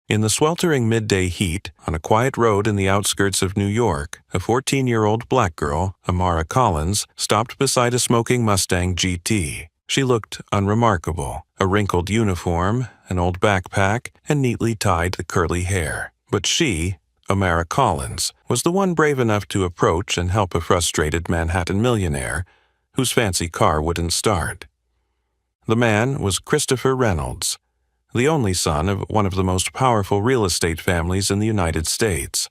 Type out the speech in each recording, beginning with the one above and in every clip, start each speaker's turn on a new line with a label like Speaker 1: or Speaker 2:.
Speaker 1: In the sweltering midday heat, on a quiet road in the outskirts of New York, a 14-year-old black girl, Amara Collins, stopped beside a smoking Mustang GT. She looked unremarkable, a wrinkled uniform, an old backpack, and neatly tied curly hair. But she, Amara Collins, was the one brave enough to approach and help a frustrated Manhattan millionaire whose fancy car wouldn't start. The man was Christopher Reynolds, the only son of one of the most powerful real estate families in the United States.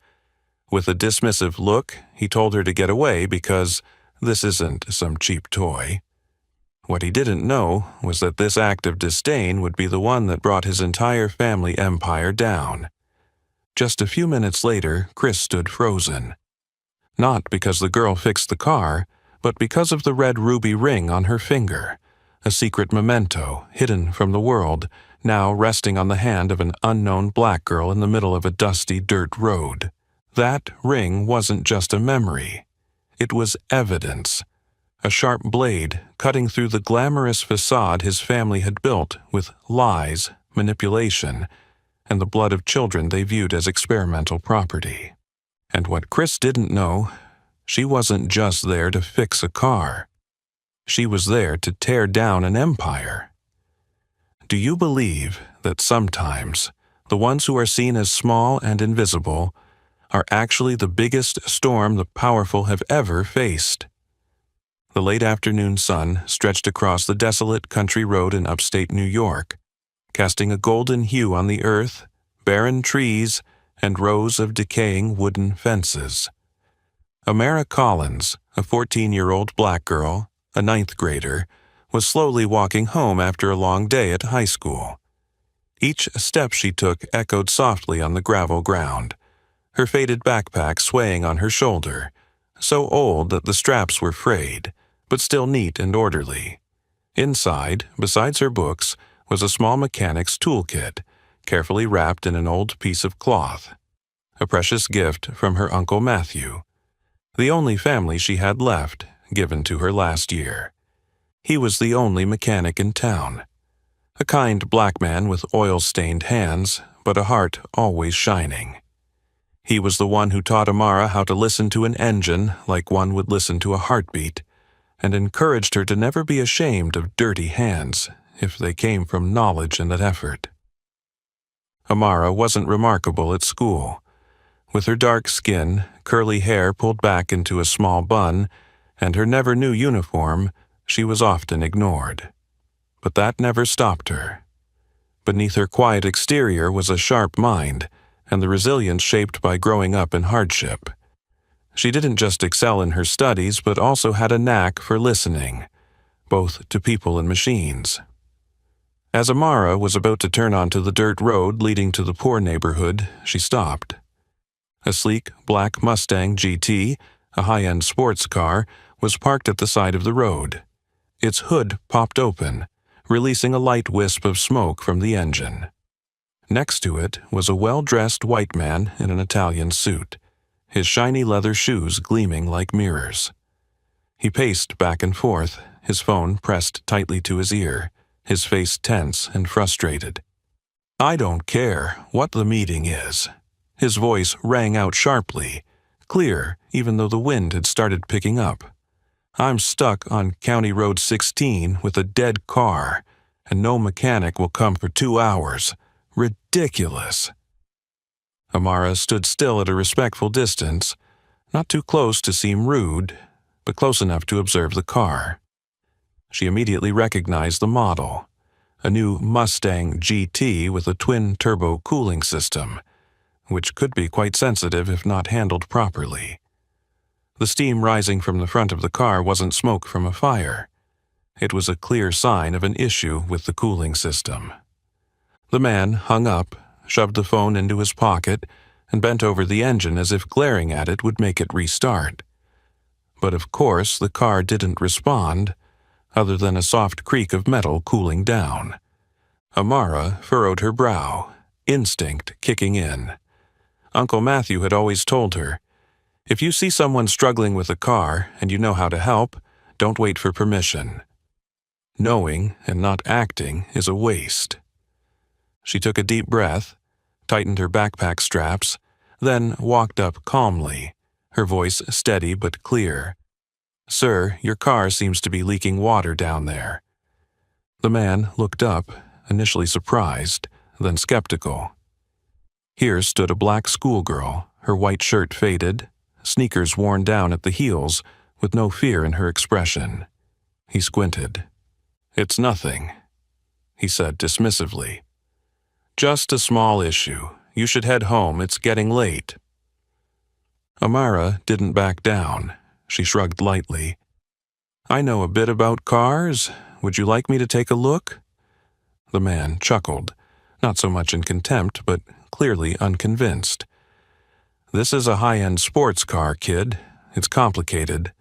Speaker 1: With a dismissive look, he told her to get away because this isn't some cheap toy. What he didn't know was that this act of disdain would be the one that brought his entire family empire down. Just a few minutes later, Chris stood frozen. Not because the girl fixed the car, but because of the red ruby ring on her finger, a secret memento hidden from the world, now resting on the hand of an unknown black girl in the middle of a dusty dirt road. That ring wasn't just a memory. It was evidence. A sharp blade cutting through the glamorous facade his family had built with lies, manipulation, and the blood of children they viewed as experimental property. And what Chris didn't know, she wasn't just there to fix a car. She was there to tear down an empire. Do you believe that sometimes the ones who are seen as small and invisible are actually the biggest storm the powerful have ever faced? The late afternoon sun stretched across the desolate country road in upstate New York, casting a golden hue on the earth, barren trees, and rows of decaying wooden fences. Amara Collins, a 14-year-old black girl, a ninth grader, was slowly walking home after a long day at high school. Each step she took echoed softly on the gravel ground, her faded backpack swaying on her shoulder, so old that the straps were frayed, but still neat and orderly. Inside, besides her books, was a small mechanic's toolkit, carefully wrapped in an old piece of cloth, a precious gift from her Uncle Matthew, the only family she had left, given to her last year. He was the only mechanic in town, a kind black man with oil-stained hands, but a heart always shining. He was the one who taught Amara how to listen to an engine like one would listen to a heartbeat, and encouraged her to never be ashamed of dirty hands if they came from knowledge and effort. Amara wasn't remarkable at school. With her dark skin, curly hair pulled back into a small bun, and her never-new uniform, she was often ignored. But that never stopped her. Beneath her quiet exterior was a sharp mind, and the resilience shaped by growing up in hardship. She didn't just excel in her studies, but also had a knack for listening, both to people and machines. As Amara was about to turn onto the dirt road leading to the poor neighborhood, she stopped. A sleek black Mustang GT, a high-end sports car, was parked at the side of the road. Its hood popped open, releasing a light wisp of smoke from the engine. Next to it was a well-dressed white man in an Italian suit, his shiny leather shoes gleaming like mirrors. He paced back and forth, his phone pressed tightly to his ear, his face tense and frustrated. "I don't care what the meeting is." His voice rang out sharply, clear even though the wind had started picking up. "I'm stuck on County Road 16 with a dead car, and no mechanic will come for 2 hours. Ridiculous." Amara stood still at a respectful distance, not too close to seem rude, but close enough to observe the car. She immediately recognized the model, a new Mustang GT with a twin-turbo cooling system, which could be quite sensitive if not handled properly. The steam rising from the front of the car wasn't smoke from a fire. It was a clear sign of an issue with the cooling system. The man hung up, shoved the phone into his pocket, and bent over the engine as if glaring at it would make it restart. But of course the car didn't respond, other than a soft creak of metal cooling down. Amara furrowed her brow, instinct kicking in. Uncle Matthew had always told her, "If you see someone struggling with a car and you know how to help, don't wait for permission. Knowing and not acting is a waste." She took a deep breath, tightened her backpack straps, then walked up calmly, her voice steady but clear. "Sir, your car seems to be leaking water down there." The man looked up, initially surprised, then skeptical. Here stood a black schoolgirl, her white shirt faded, sneakers worn down at the heels, with no fear in her expression. He squinted. "It's nothing," he said dismissively. "Just a small issue. You should head home. It's getting late." Amara didn't back down. She shrugged lightly. "I know a bit about cars. Would you like me to take a look?" The man chuckled, not so much in contempt, but clearly unconvinced. "This is a high-end sports car, kid. It's complicated,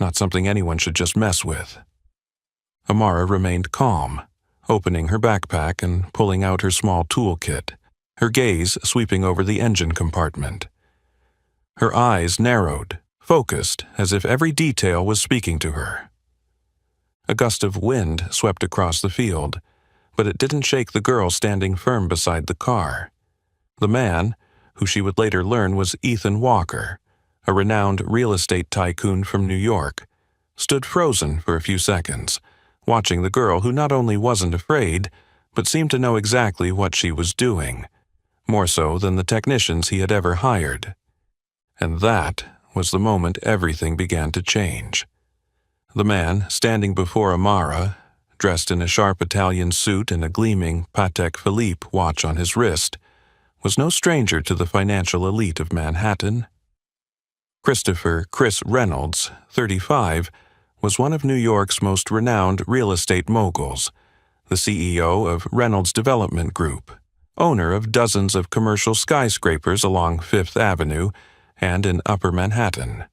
Speaker 1: not something anyone should just mess with." Amara remained calm, opening her backpack and pulling out her small toolkit, her gaze sweeping over the engine compartment. Her eyes narrowed, focused, as if every detail was speaking to her. A gust of wind swept across the field, but it didn't shake the girl standing firm beside the car. The man, who she would later learn was Ethan Walker, a renowned real estate tycoon from New York, stood frozen for a few seconds, watching the girl who not only wasn't afraid, but seemed to know exactly what she was doing, more so than the technicians he had ever hired. And that was the moment everything began to change. The man standing before Amara, dressed in a sharp Italian suit and a gleaming Patek Philippe watch on his wrist, was no stranger to the financial elite of Manhattan. Christopher "Chris" Reynolds, 35, was one of New York's most renowned real estate moguls, the CEO of Reynolds Development Group, owner of dozens of commercial skyscrapers along Fifth Avenue and in Upper Manhattan.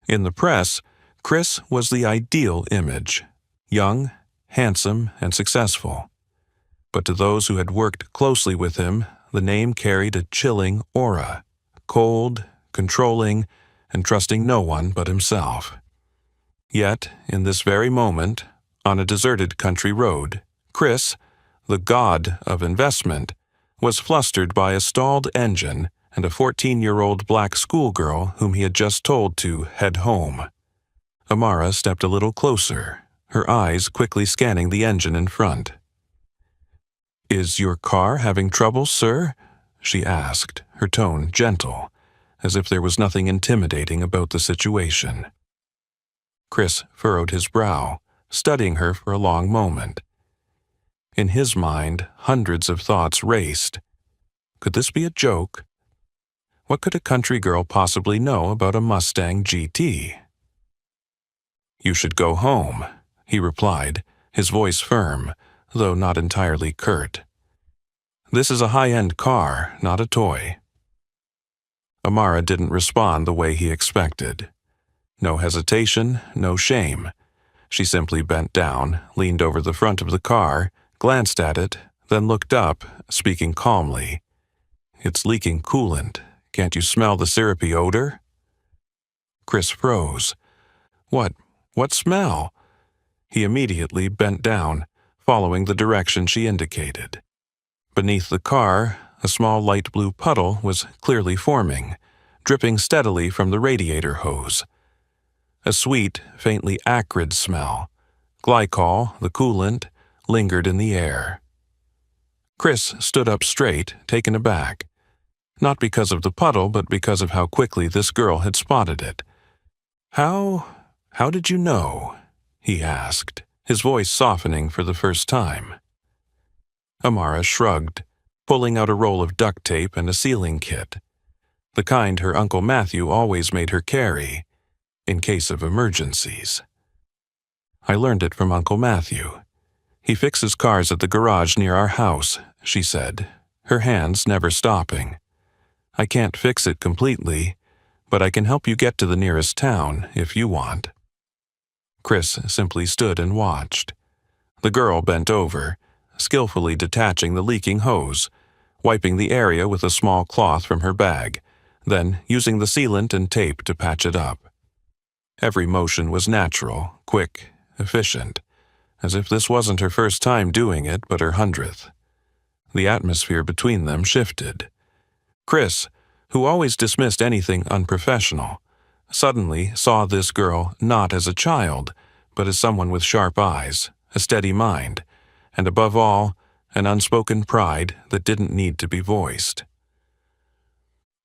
Speaker 1: In the press, Chris was the ideal image, young, handsome, and successful. But to those who had worked closely with him, the name carried a chilling aura, cold, controlling, and trusting no one but himself. Yet, in this very moment, on a deserted country road, Chris, the god of investment, was flustered by a stalled engine and a 14-year-old black schoolgirl whom he had just told to head home. Amara stepped a little closer, her eyes quickly scanning the engine in front. "Is your car having trouble, sir?" she asked, her tone gentle, as if there was nothing intimidating about the situation. Chris furrowed his brow, studying her for a long moment. In his mind, hundreds of thoughts raced. Could this be a joke? What could a country girl possibly know about a Mustang GT? "You should go home," he replied, his voice firm, though not entirely curt. "This is a high-end car, not a toy." Amara didn't respond the way he expected. No hesitation, no shame. She simply bent down, leaned over the front of the car, glanced at it, then looked up, speaking calmly. "It's leaking coolant. Can't you smell the syrupy odor?" Chris froze. What smell?" He immediately bent down, following the direction she indicated. Beneath the car, a small light blue puddle was clearly forming, dripping steadily from the radiator hose. A sweet, faintly acrid smell, glycol, the coolant, lingered in the air. Chris stood up straight, taken aback. Not because of the puddle, but because of how quickly this girl had spotted it. How did you know?" he asked, his voice softening for the first time. Amara shrugged, pulling out a roll of duct tape and a sealing kit, the kind her Uncle Matthew always made her carry, in case of emergencies. "I learned it from Uncle Matthew. He fixes cars at the garage near our house," she said, her hands never stopping. "I can't fix it completely, but I can help you get to the nearest town if you want." Chris simply stood and watched. The girl bent over, skillfully detaching the leaking hose, wiping the area with a small cloth from her bag, then using the sealant and tape to patch it up. Every motion was natural, quick, efficient, as if this wasn't her first time doing it but her 100th. The atmosphere between them shifted. Chris, who always dismissed anything unprofessional, suddenly saw this girl not as a child, but as someone with sharp eyes, a steady mind, and above all, an unspoken pride that didn't need to be voiced.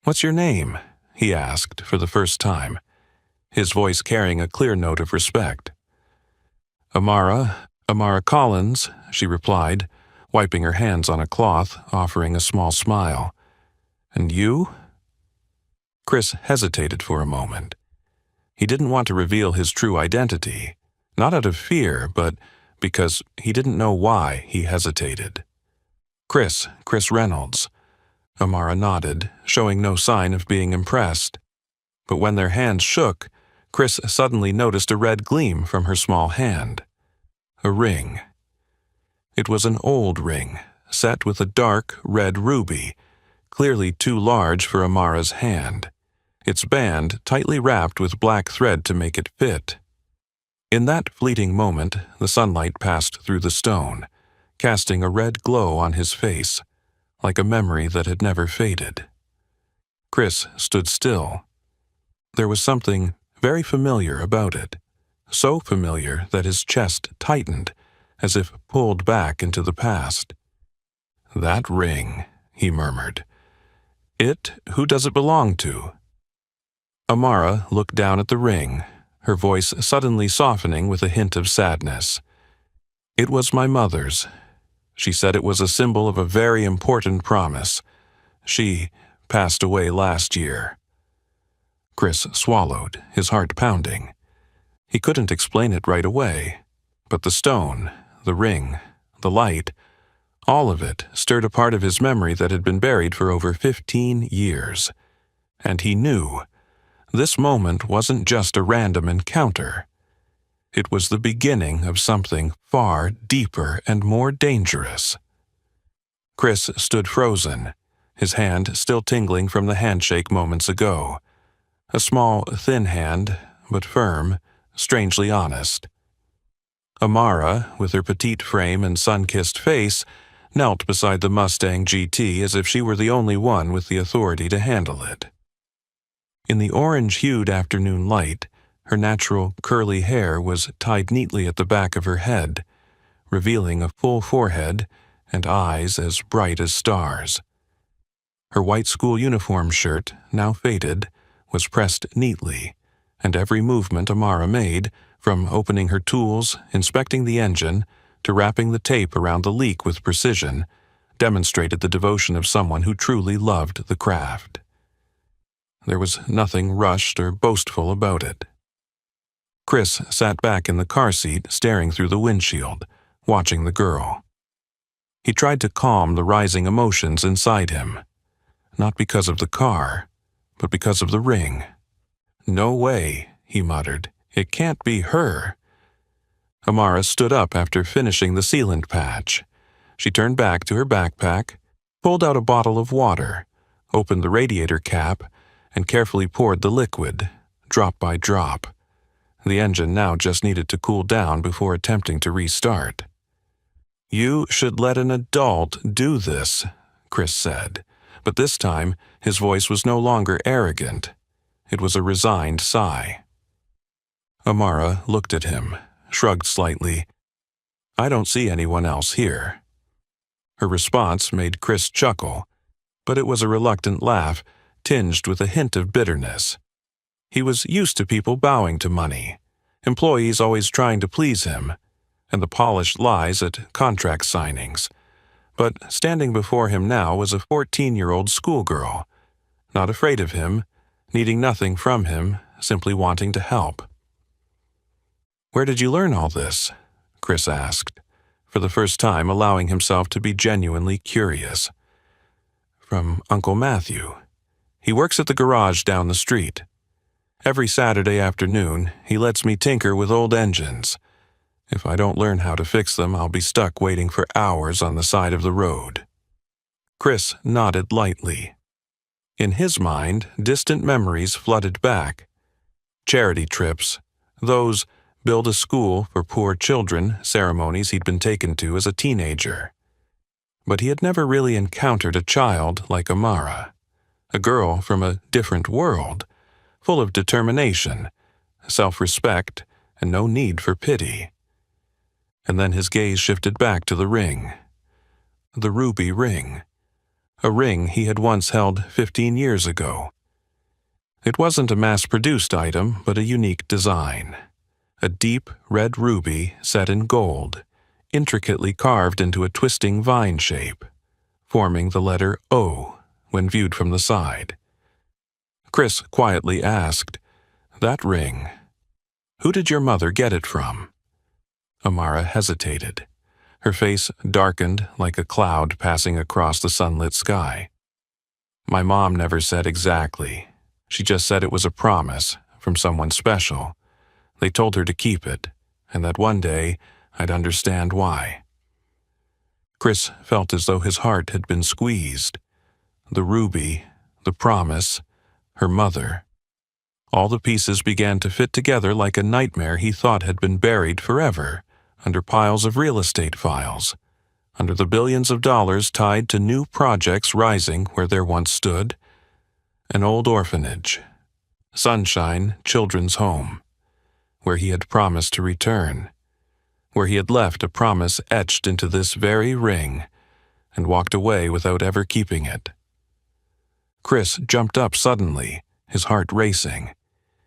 Speaker 1: "What's your name?" he asked for the first time, his voice carrying a clear note of respect. Amara Collins," she replied, wiping her hands on a cloth, offering a small smile. "And you?" Chris hesitated for a moment. He didn't want to reveal his true identity, not out of fear, but because he didn't know why he hesitated. Chris Reynolds." Amara nodded, showing no sign of being impressed. But when their hands shook, Chris suddenly noticed a red gleam from her small hand. A ring. It was an old ring, set with a dark red ruby, clearly too large for Amara's hand, its band tightly wrapped with black thread to make it fit. In that fleeting moment, the sunlight passed through the stone, casting a red glow on his face, like a memory that had never faded. Chris stood still. There was something very familiar about it, so familiar that his chest tightened, as if pulled back into the past. "That ring," he murmured. Who does it belong to?" Amara looked down at the ring, her voice suddenly softening with a hint of sadness. "It was my mother's. She said it was a symbol of a very important promise. She passed away last year." Chris swallowed, his heart pounding. He couldn't explain it right away, but the stone, the ring, the light, all of it stirred a part of his memory that had been buried for over 15 years. And he knew this moment wasn't just a random encounter. It was the beginning of something far deeper and more dangerous. Chris stood frozen, his hand still tingling from the handshake moments ago. A small, thin hand, but firm, strangely honest. Amara, with her petite frame and sun-kissed face, knelt beside the Mustang GT as if she were the only one with the authority to handle it. In the orange-hued afternoon light, her natural curly hair was tied neatly at the back of her head, revealing a full forehead and eyes as bright as stars. Her white school uniform shirt, now faded, was pressed neatly, and every movement Amara made, from opening her tools, inspecting the engine, to wrapping the tape around the leak with precision, demonstrated the devotion of someone who truly loved the craft. There was nothing rushed or boastful about it. Chris sat back in the car seat, staring through the windshield, watching the girl. He tried to calm the rising emotions inside him, not because of the car, but because of the ring. "No way," he muttered. "It can't be her." Amara stood up after finishing the sealant patch. She turned back to her backpack, pulled out a bottle of water, opened the radiator cap, and carefully poured the liquid, drop by drop. The engine now just needed to cool down before attempting to restart. "You should let an adult do this," Chris said, but this time his voice was no longer arrogant. It was a resigned sigh. Amara looked at him, shrugged slightly. "I don't see anyone else here." Her response made Chris chuckle, but it was a reluctant laugh, tinged with a hint of bitterness. He was used to people bowing to money, employees always trying to please him, and the polished lies at contract signings. But standing before him now was a 14-year-old schoolgirl, not afraid of him, needing nothing from him, simply wanting to help. "Where did you learn all this?" Chris asked, for the first time allowing himself to be genuinely curious. "From Uncle Matthew. He works at the garage down the street. Every Saturday afternoon, he lets me tinker with old engines. If I don't learn how to fix them, I'll be stuck waiting for hours on the side of the road." Chris nodded lightly. In his mind, distant memories flooded back. Charity trips, those build a school for poor children ceremonies he'd been taken to as a teenager. But he had never really encountered a child like Amara. A girl from a different world, full of determination, self-respect, and no need for pity. And then his gaze shifted back to the ring. The ruby ring. A ring he had once held 15 years ago. It wasn't a mass-produced item, but a unique design. A deep red ruby set in gold, intricately carved into a twisting vine shape, forming the letter O when viewed from the side. Chris quietly asked, "That ring, who did your mother get it from?" Amara hesitated. Her face darkened like a cloud passing across the sunlit sky. "My mom never said exactly. She just said it was a promise from someone special. They told her to keep it, and that one day I'd understand why." Chris felt as though his heart had been squeezed. The ruby, the promise, her mother. All the pieces began to fit together like a nightmare he thought had been buried forever, under piles of real estate files, under the billions of dollars tied to new projects rising where there once stood an old orphanage, Sunshine Children's Home, where he had promised to return, where he had left a promise etched into this very ring and walked away without ever keeping it. Chris jumped up suddenly, his heart racing.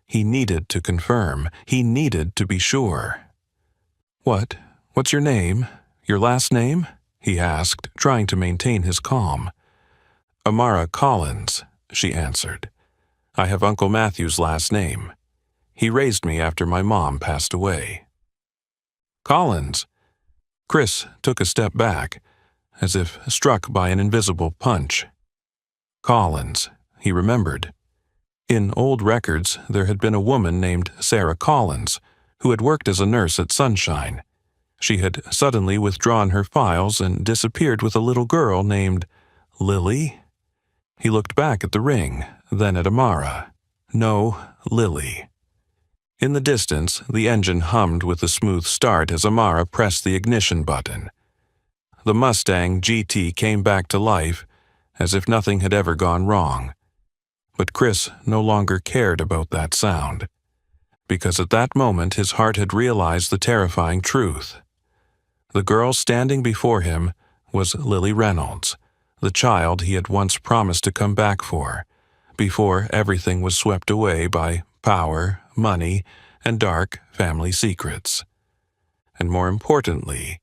Speaker 1: He needed to confirm. He needed to be sure. What's your name? Your last name?" he asked, trying to maintain his calm. "Amara Collins," she answered. "I have Uncle Matthew's last name. He raised me after my mom passed away." "Collins?" Chris took a step back, as if struck by an invisible punch. Collins, he remembered. In old records, there had been a woman named Sarah Collins, who had worked as a nurse at Sunshine. She had suddenly withdrawn her files and disappeared with a little girl named Lily. He looked back at the ring, then at Amara. No, Lily. In the distance, the engine hummed with a smooth start as Amara pressed the ignition button. The Mustang GT came back to life, as if nothing had ever gone wrong. But Chris no longer cared about that sound, because at that moment his heart had realized the terrifying truth. The girl standing before him was Lily Reynolds, the child he had once promised to come back for, before everything was swept away by power, money, and dark family secrets. And more importantly,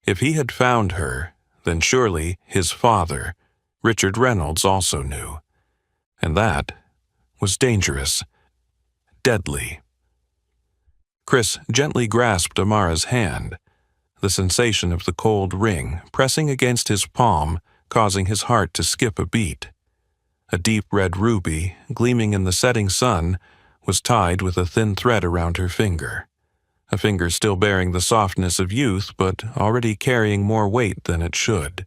Speaker 1: if he had found her, then surely his father, Richard Reynolds, also knew. And that was dangerous, deadly. Chris gently grasped Amara's hand, the sensation of the cold ring pressing against his palm causing his heart to skip a beat. A deep red ruby, gleaming in the setting sun, was tied with a thin thread around her finger, a finger still bearing the softness of youth but already carrying more weight than it should.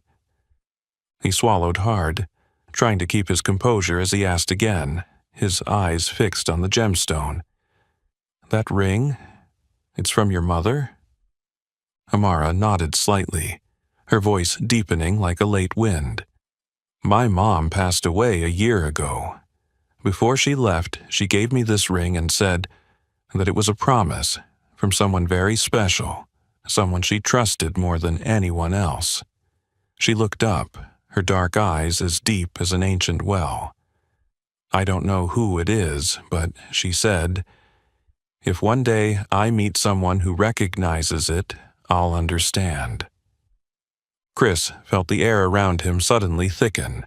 Speaker 1: He swallowed hard, trying to keep his composure as he asked again, his eyes fixed on the gemstone. "That ring? It's from your mother?" Amara nodded slightly, her voice deepening like a late wind. "My mom passed away a year ago. Before she left, she gave me this ring and said that it was a promise from someone very special, someone she trusted more than anyone else." She looked up, her dark eyes as deep as an ancient well. "I don't know who it is, but she said, if one day I meet someone who recognizes it, I'll understand." Chris felt the air around him suddenly thicken.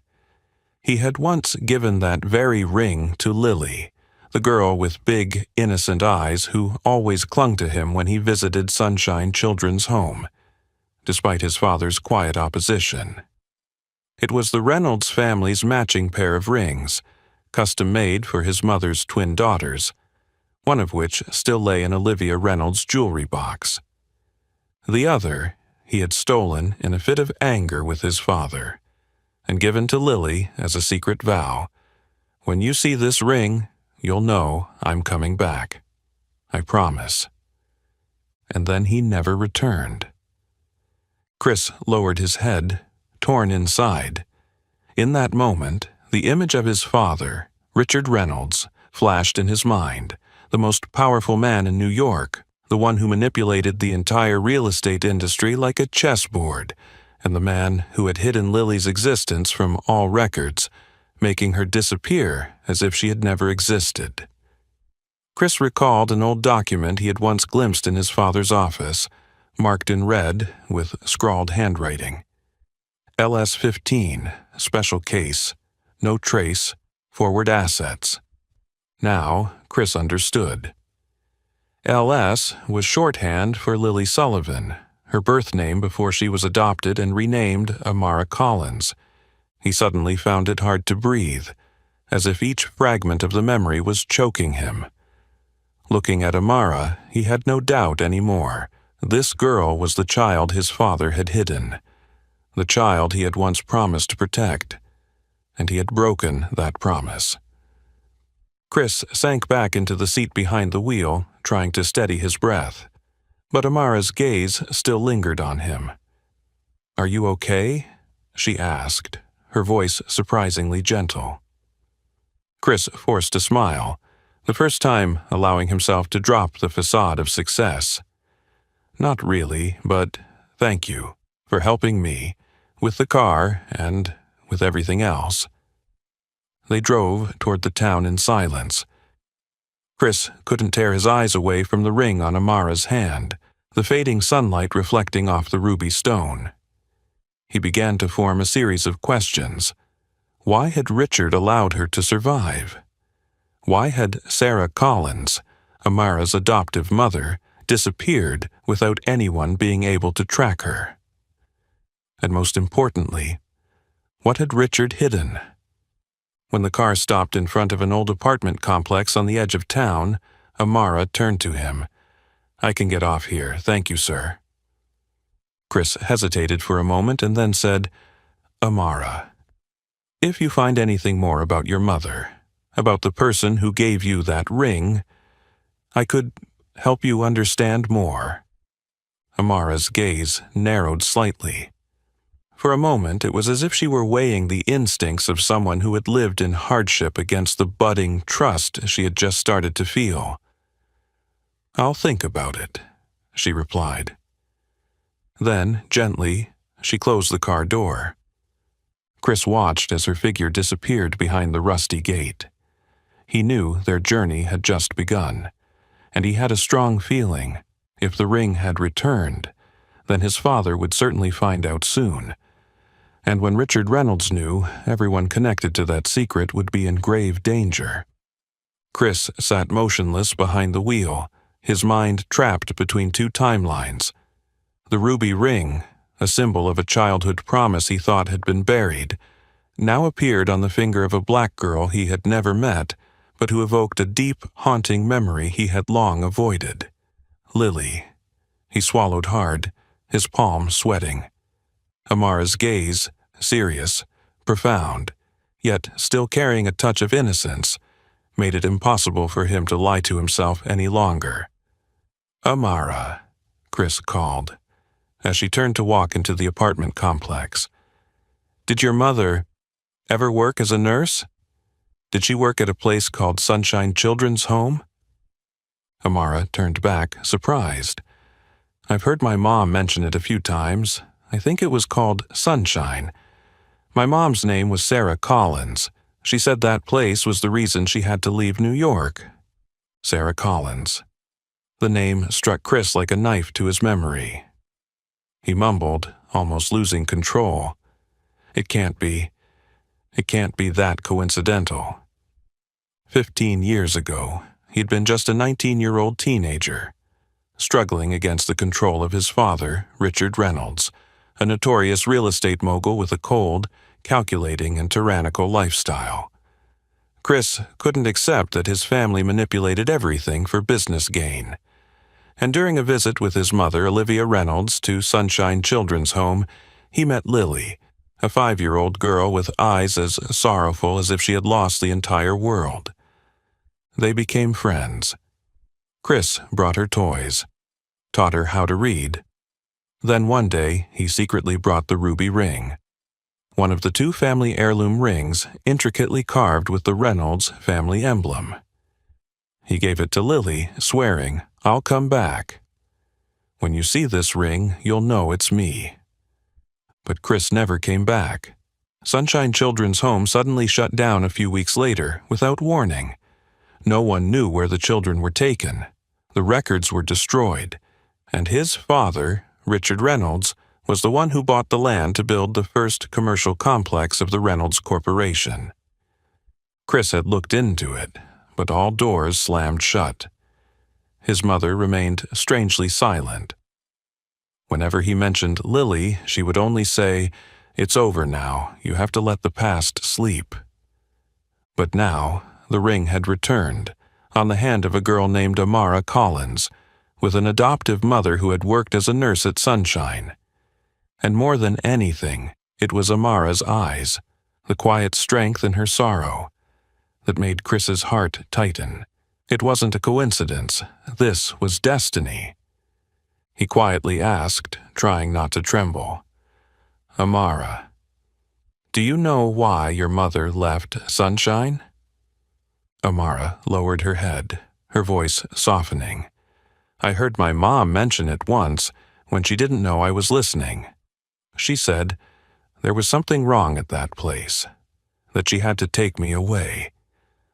Speaker 1: He had once given that very ring to Lily, the girl with big, innocent eyes who always clung to him when he visited Sunshine Children's Home, despite his father's quiet opposition. It was the Reynolds family's matching pair of rings, custom-made for his mother's twin daughters, one of which still lay in Olivia Reynolds' jewelry box. The other he had stolen in a fit of anger with his father, and given to Lily as a secret vow. "When you see this ring, you'll know I'm coming back. I promise." And then he never returned. Chris lowered his head, torn inside. In that moment, The image of his father, Richard Reynolds, flashed in his mind, the most powerful man in New York, the one who manipulated the entire real estate industry like a chessboard, and the man who had hidden Lily's existence from all records, making her disappear as if she had never existed. Chris recalled an old document he had once glimpsed in his father's office, marked in red with scrawled handwriting. LS-15, special case, no trace, forward assets. Now, Chris understood. LS was shorthand for Lily Sullivan, her birth name before she was adopted and renamed Amara Collins. He suddenly found it hard to breathe, as if each fragment of the memory was choking him. Looking at Amara, he had no doubt anymore. This girl was the child his father had hidden, the child he had once promised to protect, and he had broken that promise. Chris sank back into the seat behind the wheel, trying to steady his breath, but Amara's gaze still lingered on him. "Are you okay?" she asked, her voice surprisingly gentle. Chris forced a smile, the first time allowing himself to drop the facade of success. "Not really, but thank you for helping me with the car and with everything else." They drove toward the town in silence. Chris couldn't tear his eyes away from the ring on Amara's hand, the fading sunlight reflecting off the ruby stone. He began to form a series of questions. Why had Richard allowed her to survive? Why had Sarah Collins, Amara's adoptive mother, disappeared without anyone being able to track her? And most importantly, what had Richard hidden? When the car stopped in front of an old apartment complex on the edge of town, Amara turned to him. "I can get off here, thank you, sir." Chris hesitated for a moment and then said, "Amara, if you find anything more about your mother, about the person who gave you that ring, I could help you understand more." Amara's gaze narrowed slightly. For a moment, it was as if she were weighing the instincts of someone who had lived in hardship against the budding trust she had just started to feel. "I'll think about it," she replied. Then, gently, she closed the car door. Chris watched as her figure disappeared behind the rusty gate. He knew their journey had just begun, and he had a strong feeling, if the ring had returned, then his father would certainly find out soon. And when Richard Reynolds knew, everyone connected to that secret would be in grave danger. Chris sat motionless behind the wheel, his mind trapped between two timelines. The ruby ring, a symbol of a childhood promise he thought had been buried, now appeared on the finger of a black girl he had never met, but who evoked a deep, haunting memory he had long avoided. Lily. He swallowed hard, his palm sweating. Amara's gaze, serious, profound, yet still carrying a touch of innocence, made it impossible for him to lie to himself any longer. "Amara," Chris called, as she turned to walk into the apartment complex. "Did your mother ever work as a nurse? Did she work at a place called Sunshine Children's Home?" Amara turned back, surprised. "I've heard my mom mention it a few times. I think it was called Sunshine. My mom's name was Sarah Collins. She said that place was the reason she had to leave New York." Sarah Collins. The name struck Chris like a knife to his memory. He mumbled, almost losing control. It can't be that coincidental. 15 years ago, he'd been just a 19-year-old teenager, struggling against the control of his father, Richard Reynolds, a notorious real estate mogul with a cold, calculating and tyrannical lifestyle. Chris couldn't accept that his family manipulated everything for business gain. And during a visit with his mother, Olivia Reynolds, to Sunshine Children's Home, he met Lily, a 5-year-old girl with eyes as sorrowful as if she had lost the entire world. They became friends. Chris brought her toys, taught her how to read. Then one day, he secretly brought the ruby ring. one of the two family heirloom rings intricately carved with the Reynolds family emblem. He gave it to Lily, swearing, "I'll come back. When you see this ring, you'll know it's me." But Chris never came back. Sunshine Children's Home suddenly shut down a few weeks later without warning. No one knew where the children were taken. The records were destroyed, and his father, Richard Reynolds, was the one who bought the land to build the first commercial complex of the Reynolds Corporation. Chris had looked into it, but all doors slammed shut. His mother remained strangely silent. Whenever he mentioned Lily, she would only say, "It's over now, you have to let the past sleep." But now, the ring had returned, on the hand of a girl named Amara Collins, with an adoptive mother who had worked as a nurse at Sunshine. And more than anything, it was Amara's eyes, the quiet strength in her sorrow, that made Chris's heart tighten. It wasn't a coincidence. This was destiny. He quietly asked, trying not to tremble, "Amara, do you know why your mother left Sunshine?" Amara lowered her head, her voice softening. "I heard my mom mention it once, when she didn't know I was listening. She said there was something wrong at that place, that she had to take me away,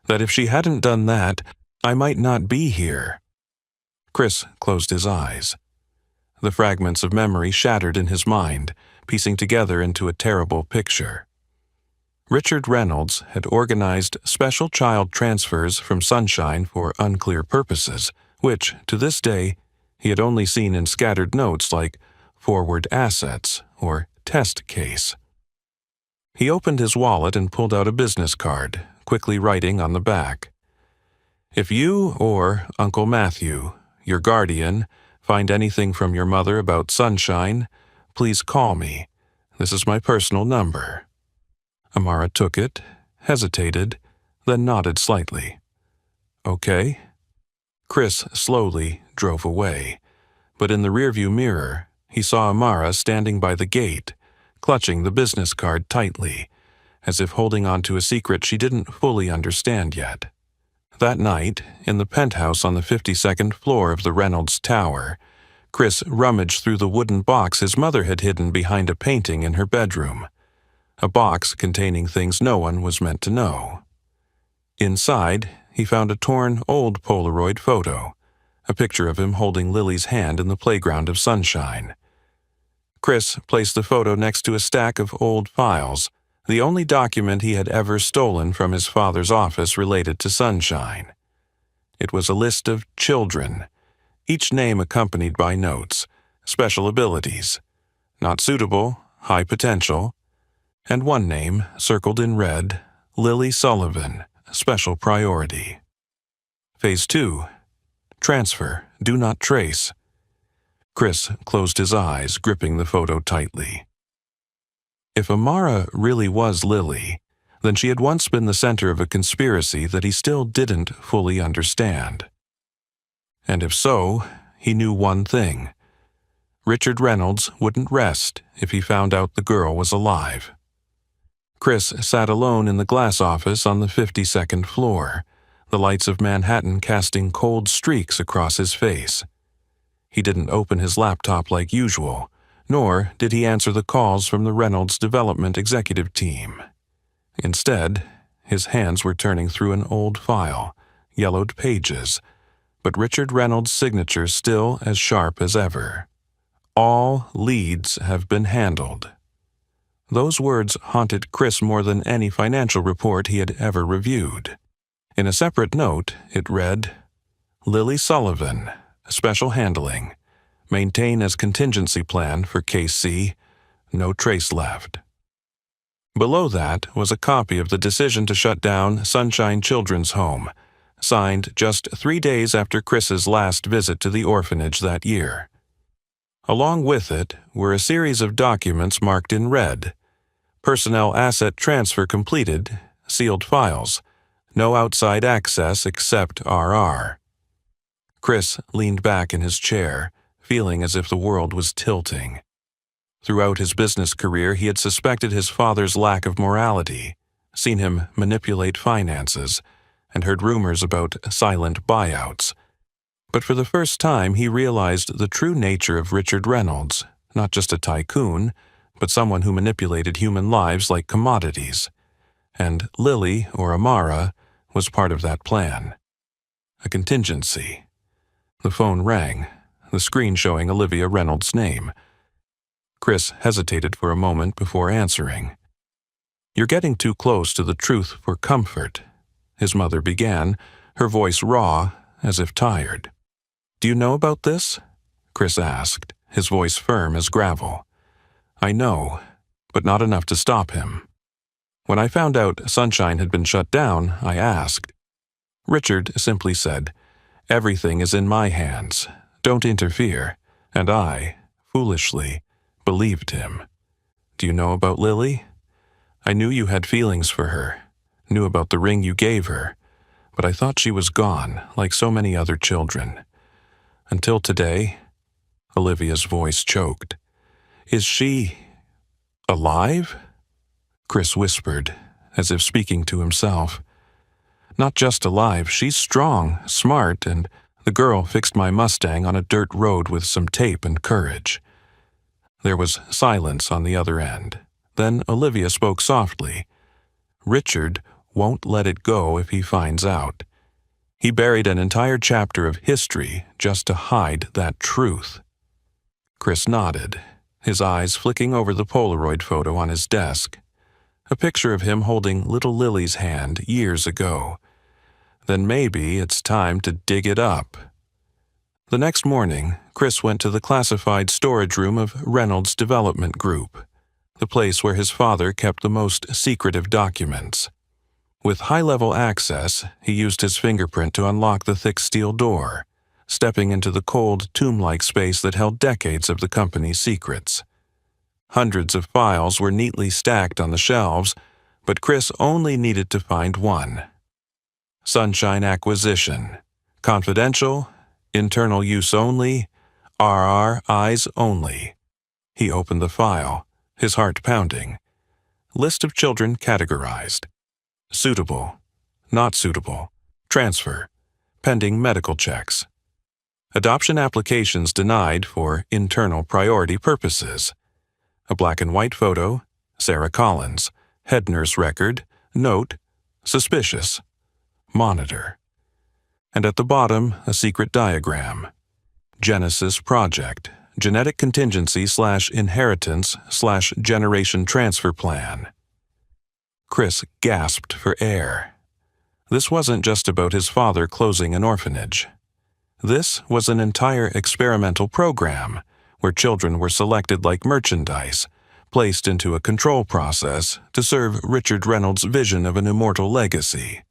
Speaker 1: that if she hadn't done that, I might not be here." Chris closed his eyes. The fragments of memory shattered in his mind, piecing together into a terrible picture. Richard Reynolds had organized special child transfers from Sunshine for unclear purposes, which, to this day, he had only seen in scattered notes like forward assets or test case. He opened his wallet and pulled out a business card, quickly writing on the back, "If you or Uncle Matthew, your guardian, find anything from your mother about Sunshine, please call me. This is my personal number." Amara took it, hesitated, then nodded slightly. "Okay." Chris slowly drove away, but in the rearview mirror, he saw Amara standing by the gate, clutching the business card tightly, as if holding on to a secret she didn't fully understand yet. That night, in the penthouse on the 52nd floor of the Reynolds Tower, Chris rummaged through the wooden box his mother had hidden behind a painting in her bedroom, a box containing things no one was meant to know. Inside, he found a torn, old Polaroid photo, a picture of him holding Lily's hand in the playground of Sunshine. Chris placed the photo next to a stack of old files, the only document he had ever stolen from his father's office related to Sunshine. It was a list of children, each name accompanied by notes, special abilities, not suitable, high potential, and one name, circled in red, Lily Sullivan, special priority. Phase 2. Transfer, do not trace. Chris closed his eyes, gripping the photo tightly. If Amara really was Lily, then she had once been the center of a conspiracy that he still didn't fully understand. And if so, he knew one thing. Richard Reynolds wouldn't rest if he found out the girl was alive. Chris sat alone in the glass office on the 52nd floor, the lights of Manhattan casting cold streaks across his face. He didn't open his laptop like usual, nor did he answer the calls from the Reynolds Development Executive Team. Instead, his hands were turning through an old file, yellowed pages, but Richard Reynolds' signature still as sharp as ever. "All leads have been handled." Those words haunted Chris more than any financial report he had ever reviewed. In a separate note, it read, "Lily Sullivan, special handling. Maintain as contingency plan for Case C. No trace left." Below that was a copy of the decision to shut down Sunshine Children's Home, signed just 3 days after Chris's last visit to the orphanage that year. Along with it were a series of documents marked in red: personnel asset transfer completed, sealed files, no outside access except RR. Chris leaned back in his chair, feeling as if the world was tilting. Throughout his business career, he had suspected his father's lack of morality, seen him manipulate finances, and heard rumors about silent buyouts. But for the first time, he realized the true nature of Richard Reynolds, not just a tycoon, but someone who manipulated human lives like commodities. And Lily, or Amara, was part of that plan. A contingency. The phone rang, the screen showing Olivia Reynolds' name. Chris hesitated for a moment before answering. "You're getting too close to the truth for comfort," his mother began, her voice raw, as if tired. "Do you know about this?" Chris asked, his voice firm as gravel. "I know, but not enough to stop him. When I found out Sunshine had been shut down, I asked. Richard simply said, 'Everything is in my hands. Don't interfere,' and I, foolishly, believed him. Do you know about Lily? I knew you had feelings for her, knew about the ring you gave her, but I thought she was gone, like so many other children. Until today," Olivia's voice choked. "Is she alive?" Chris whispered, as if speaking to himself. "Not just alive, she's strong, smart, and the girl fixed my Mustang on a dirt road with some tape and courage." There was silence on the other end. Then Olivia spoke softly. "Richard won't let it go if he finds out. He buried an entire chapter of history just to hide that truth." Chris nodded, his eyes flicking over the Polaroid photo on his desk. A picture of him holding little Lily's hand years ago. Then maybe it's time to dig it up. The next morning, Chris went to the classified storage room of Reynolds Development Group, the place where his father kept the most secretive documents. With high-level access, he used his fingerprint to unlock the thick steel door, stepping into the cold, tomb-like space that held decades of the company's secrets. Hundreds of files were neatly stacked on the shelves, but Chris only needed to find one. Sunshine Acquisition. Confidential. Internal use only. RR eyes only. He opened the file, his heart pounding. List of children categorized. Suitable. Not suitable. Transfer. Pending medical checks. Adoption applications denied for internal priority purposes. A black and white photo, Sarah Collins. Head nurse record, note, suspicious. Monitor. And at the bottom, a secret diagram. Genesis Project, Genetic Contingency/Inheritance/Generation Transfer Plan. Chris gasped for air. This wasn't just about his father closing an orphanage. This was an entire experimental program where children were selected like merchandise, placed into a control process to serve Richard Reynolds' vision of an immortal legacy.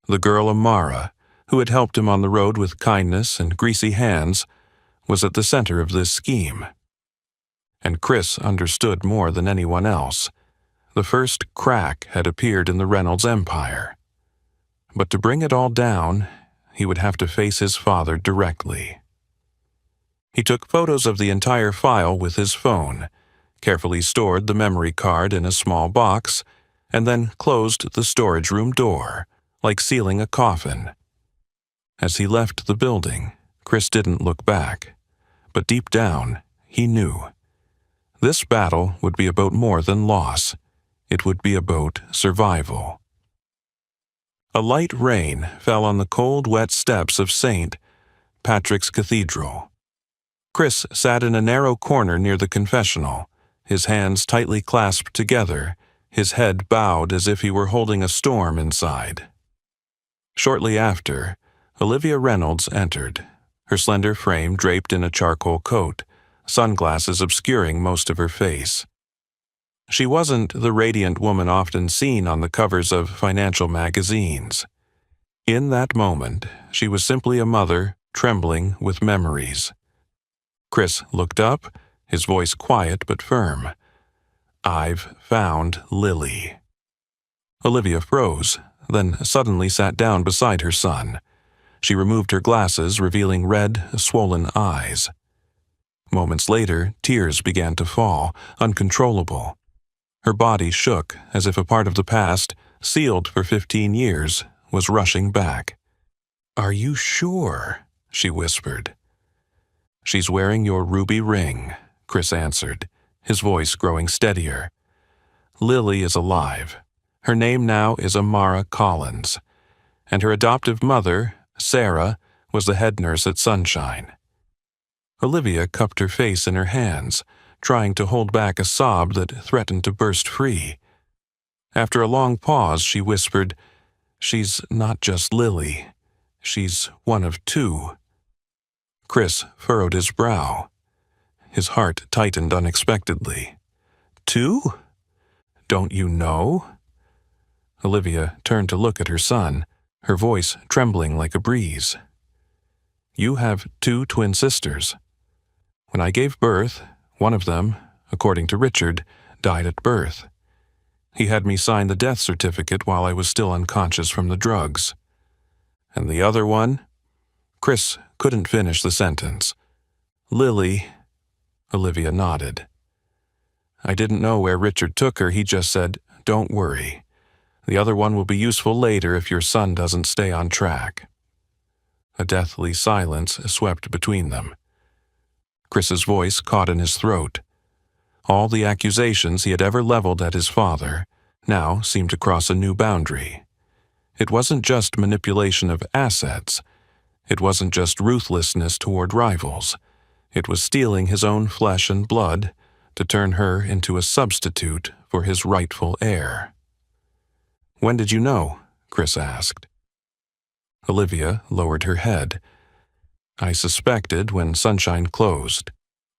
Speaker 1: The girl Amara, who had helped him on the road with kindness and greasy hands, was at the center of this scheme. And Chris understood more than anyone else. The first crack had appeared in the Reynolds empire. But to bring it all down, he would have to face his father directly. He took photos of the entire file with his phone, carefully stored the memory card in a small box, and then closed the storage room door, like sealing a coffin. As he left the building, Chris didn't look back, but deep down, he knew. This battle would be about more than loss. It would be about survival. A light rain fell on the cold, wet steps of St. Patrick's Cathedral. Chris sat in a narrow corner near the confessional, his hands tightly clasped together, his head bowed as if he were holding a storm inside. Shortly after, Olivia Reynolds entered, her slender frame draped in a charcoal coat, sunglasses obscuring most of her face. She wasn't the radiant woman often seen on the covers of financial magazines. In that moment, she was simply a mother trembling with memories. Chris looked up, his voice quiet but firm. "I've found Lily." Olivia froze, then suddenly sat down beside her son. She removed her glasses, revealing red, swollen eyes. Moments later, tears began to fall, uncontrollable. Her body shook as if a part of the past, sealed for 15 years, was rushing back. "Are you sure?" she whispered. "She's wearing your ruby ring," Chris answered, his voice growing steadier. "Lily is alive. Her name now is Amara Collins, and her adoptive mother, Sarah, was the head nurse at Sunshine." Olivia cupped her face in her hands, trying to hold back a sob that threatened to burst free. After a long pause, she whispered, "She's not just Lily. She's one of two." Chris furrowed his brow. His heart tightened unexpectedly. "Two? Don't you know?" Olivia turned to look at her son, her voice trembling like a breeze. "You have two twin sisters. When I gave birth, one of them, according to Richard, died at birth. He had me sign the death certificate while I was still unconscious from the drugs. And the other one?" Chris couldn't finish the sentence. "Lily," Olivia nodded. "I didn't know where Richard took her. He just said, 'Don't worry. The other one will be useful later if your son doesn't stay on track.'" A deathly silence swept between them. Chris's voice caught in his throat. All the accusations he had ever leveled at his father now seemed to cross a new boundary. It wasn't just manipulation of assets. It wasn't just ruthlessness toward rivals. It was stealing his own flesh and blood to turn her into a substitute for his rightful heir. "When did you know?" Chris asked. Olivia lowered her head. "I suspected when Sunshine closed.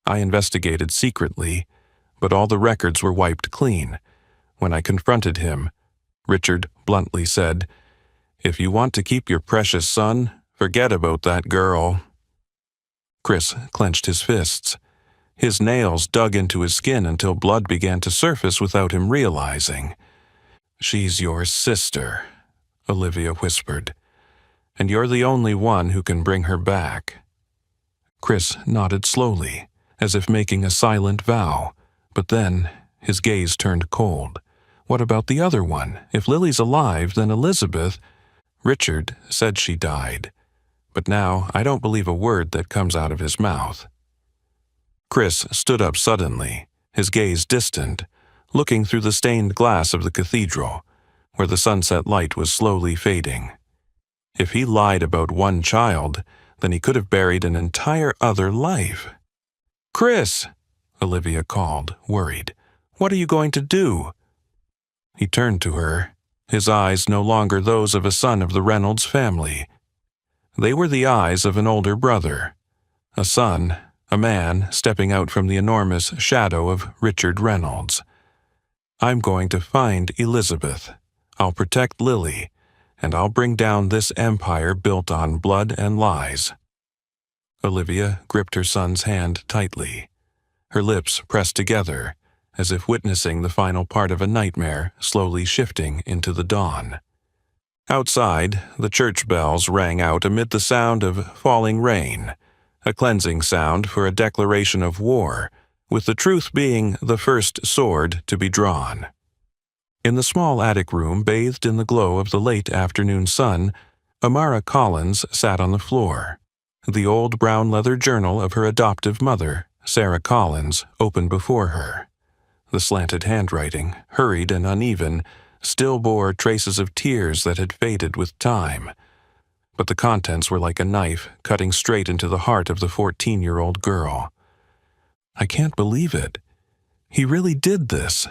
Speaker 1: I investigated secretly, but all the records were wiped clean. When I confronted him, Richard bluntly said, 'If you want to keep your precious son, forget about that girl.'" Chris clenched his fists. His nails dug into his skin until blood began to surface without him realizing. "She's your sister," Olivia whispered, "and you're the only one who can bring her back." Chris nodded slowly, as if making a silent vow, but then his gaze turned cold. "What about the other one? If Lily's alive, then Elizabeth—" "Richard said she died, but now I don't believe a word that comes out of his mouth." Chris stood up suddenly, his gaze distant, looking through the stained glass of the cathedral, where the sunset light was slowly fading. If he lied about one child, then he could have buried an entire other life. "Chris!" Olivia called, worried. "What are you going to do?" He turned to her, his eyes no longer those of a son of the Reynolds family. They were the eyes of an older brother, a son, a man stepping out from the enormous shadow of Richard Reynolds. "I'm going to find Elizabeth. I'll protect Lily, and I'll bring down this empire built on blood and lies." Olivia gripped her son's hand tightly, her lips pressed together, as if witnessing the final part of a nightmare slowly shifting into the dawn. Outside, the church bells rang out amid the sound of falling rain, a cleansing sound for a declaration of war, with the truth being the first sword to be drawn. In the small attic room bathed in the glow of the late afternoon sun, Amara Collins sat on the floor, the old brown leather journal of her adoptive mother, Sarah Collins, open before her. The slanted handwriting, hurried and uneven, still bore traces of tears that had faded with time, but the contents were like a knife cutting straight into the heart of the 14-year-old girl. "I can't believe it. He really did this,"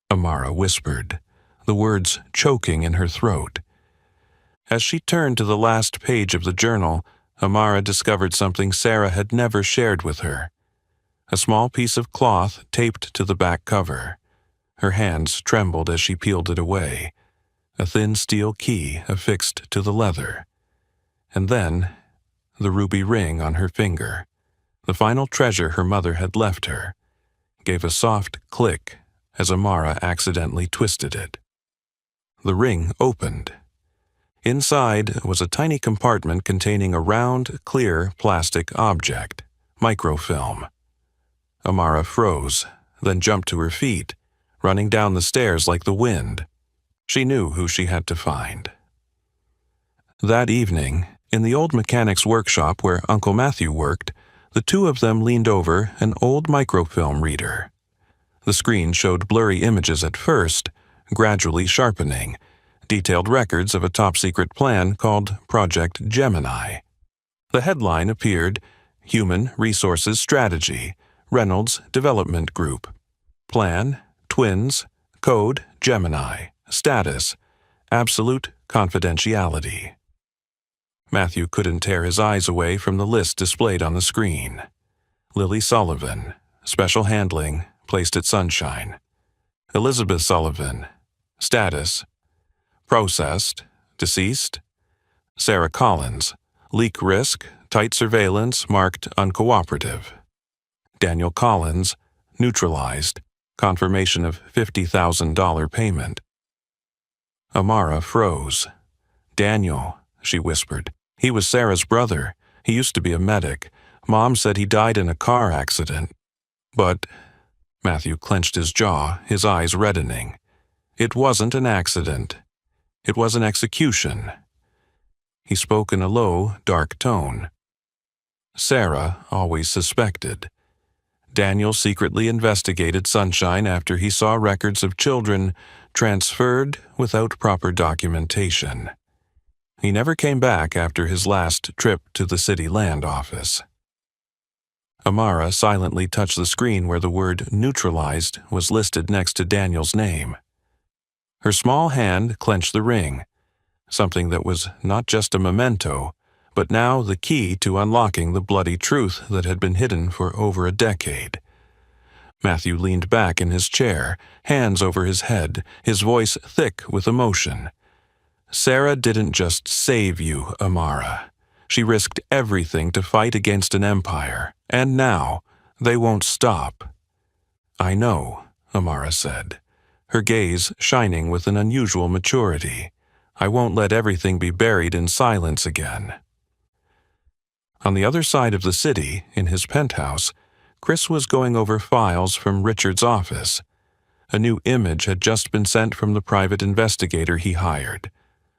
Speaker 1: Amara whispered, the words choking in her throat. As she turned to the last page of the journal, Amara discovered something Sarah had never shared with her. A small piece of cloth taped to the back cover. Her hands trembled as she peeled it away, a thin steel key affixed to the leather. And then, the ruby ring on her finger, the final treasure her mother had left her, gave a soft click as Amara accidentally twisted it. The ring opened. Inside was a tiny compartment containing a round, clear plastic object, microfilm. Amara froze, then jumped to her feet, running down the stairs like the wind. She knew who she had to find. That evening, in the old mechanic's workshop where Uncle Matthew worked, the two of them leaned over an old microfilm reader. The screen showed blurry images at first, gradually sharpening, detailed records of a top-secret plan called Project Gemini. The headline appeared, Human Resources Strategy, Reynolds Development Group. Plan, Twins, Code, Gemini. Status, Absolute Confidentiality. Matthew couldn't tear his eyes away from the list displayed on the screen. Lily Sullivan, Special Handling, placed at Sunshine. Elizabeth Sullivan, Status, Processed, Deceased. Sarah Collins, Leak Risk, Tight Surveillance, marked Uncooperative. Daniel Collins, Neutralized, Confirmation of $50,000 payment. Amara froze. Daniel, she whispered. He was Sarah's brother. He used to be a medic. Mom said he died in a car accident. But, Matthew clenched his jaw, his eyes reddening. It wasn't an accident. It was an execution. He spoke in a low, dark tone. Sarah always suspected. Daniel secretly investigated Sunshine after he saw records of children transferred without proper documentation. He never came back after his last trip to the city land office. Amara silently touched the screen where the word neutralized was listed next to Daniel's name. Her small hand clenched the ring, something that was not just a memento, but now the key to unlocking the bloody truth that had been hidden for over a decade. Matthew leaned back in his chair, hands over his head, his voice thick with emotion. Sarah didn't just save you, Amara. She risked everything to fight against an empire, and now they won't stop. I know, Amara said, her gaze shining with an unusual maturity. I won't let everything be buried in silence again. On the other side of the city, in his penthouse, Chris was going over files from Richard's office. A new image had just been sent from the private investigator he hired.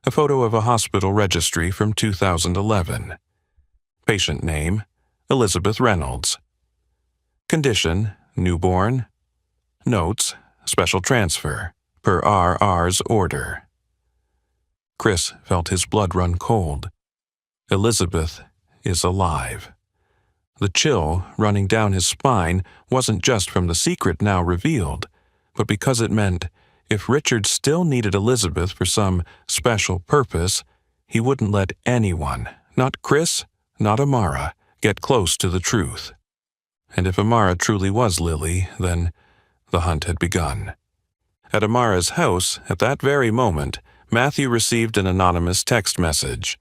Speaker 1: A photo of a hospital registry from 2011. Patient name, Elizabeth Reynolds. Condition, newborn. Notes, special transfer, per RR's order. Chris felt his blood run cold. Elizabeth is alive. The chill running down his spine wasn't just from the secret now revealed, but because it meant if Richard still needed Elizabeth for some special purpose, he wouldn't let anyone, not Chris, not Amara, get close to the truth. And if Amara truly was Lily, then the hunt had begun. At Amara's house, at that very moment, Matthew received an anonymous text message.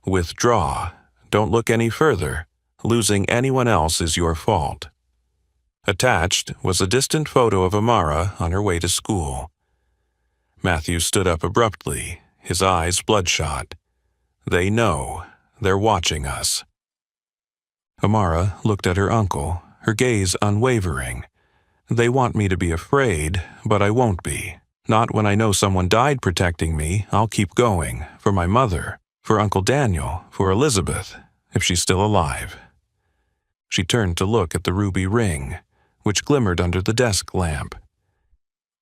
Speaker 1: Withdraw. Don't look any further. Losing anyone else is your fault. Attached was a distant photo of Amara on her way to school. Matthew stood up abruptly, his eyes bloodshot. They know. They're watching us. Amara looked at her uncle, her gaze unwavering. They want me to be afraid, but I won't be. Not when I know someone died protecting me. I'll keep going. For my mother, for Uncle Daniel, for Elizabeth, if she's still alive. She turned to look at the ruby ring, which glimmered under the desk lamp.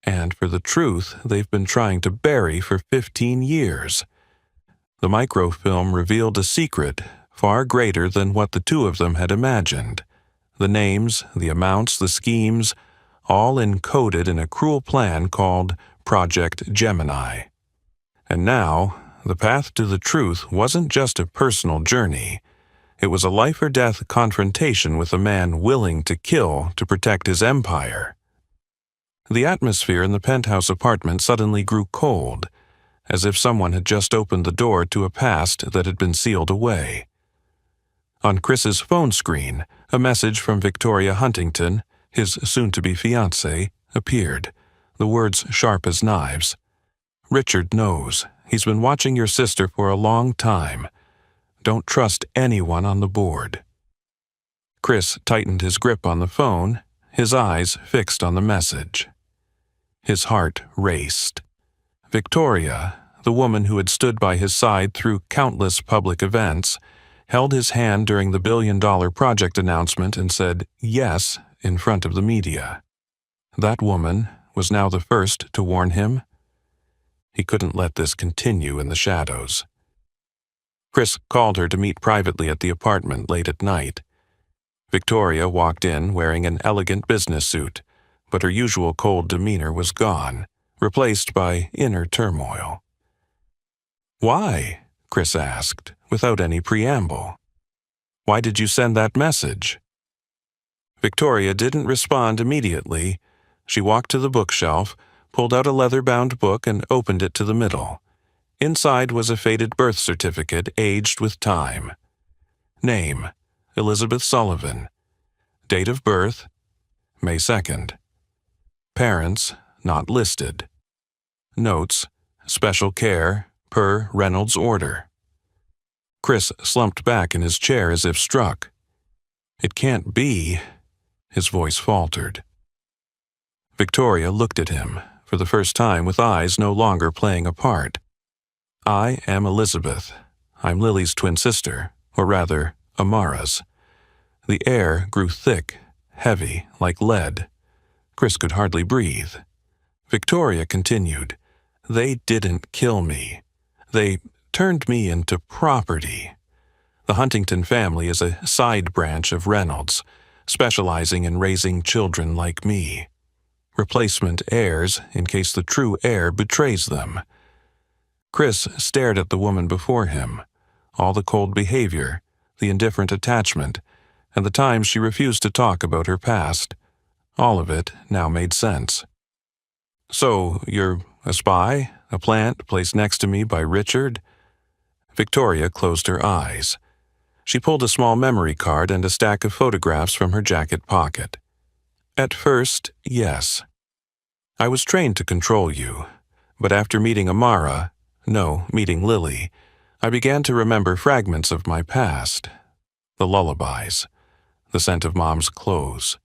Speaker 1: And for the truth they've been trying to bury for 15 years. The microfilm revealed a secret far greater than what the two of them had imagined. The names, the amounts, the schemes, all encoded in a cruel plan called Project Gemini. And now, the path to the truth wasn't just a personal journey. It was a life-or-death confrontation with a man willing to kill to protect his empire. The atmosphere in the penthouse apartment suddenly grew cold, as if someone had just opened the door to a past that had been sealed away. On Chris's phone screen, a message from Victoria Huntington, his soon-to-be fiancée, appeared, the words sharp as knives. Richard knows. He's been watching your sister for a long time. Don't trust anyone on the board. Chris tightened his grip on the phone, his eyes fixed on the message. His heart raced. Victoria, the woman who had stood by his side through countless public events, held his hand during the billion-dollar project announcement and said yes in front of the media. That woman was now the first to warn him. He couldn't let this continue in the shadows. Chris called her to meet privately at the apartment late at night. Victoria walked in wearing an elegant business suit, but her usual cold demeanor was gone, replaced by inner turmoil. "Why?" Chris asked, without any preamble. "Why did you send that message?" Victoria didn't respond immediately. She walked to the bookshelf, pulled out a leather-bound book and opened it to the middle. Inside was a faded birth certificate aged with time. Name: Elizabeth Sullivan. Date of birth: May 2nd. Parents: not listed. Notes: special care, per Reynolds' order. Chris slumped back in his chair as if struck. "It can't be," his voice faltered. Victoria looked at him, for the first time with eyes no longer playing a part. "I am Elizabeth. I'm Lily's twin sister, or rather, Amara's." The air grew thick, heavy, like lead. Chris could hardly breathe. Victoria continued, "They didn't kill me. They turned me into property. The Huntington family is a side branch of Reynolds, specializing in raising children like me. Replacement heirs in case the true heir betrays them." Chris stared at the woman before him. All the cold behavior, the indifferent attachment, and the times she refused to talk about her past. All of it now made sense. "So, you're a spy? A plant placed next to me by Richard?" Victoria closed her eyes. She pulled a small memory card and a stack of photographs from her jacket pocket. "At first, yes. I was trained to control you, but after meeting meeting Lily, I began to remember fragments of my past. The lullabies, the scent of Mom's clothes,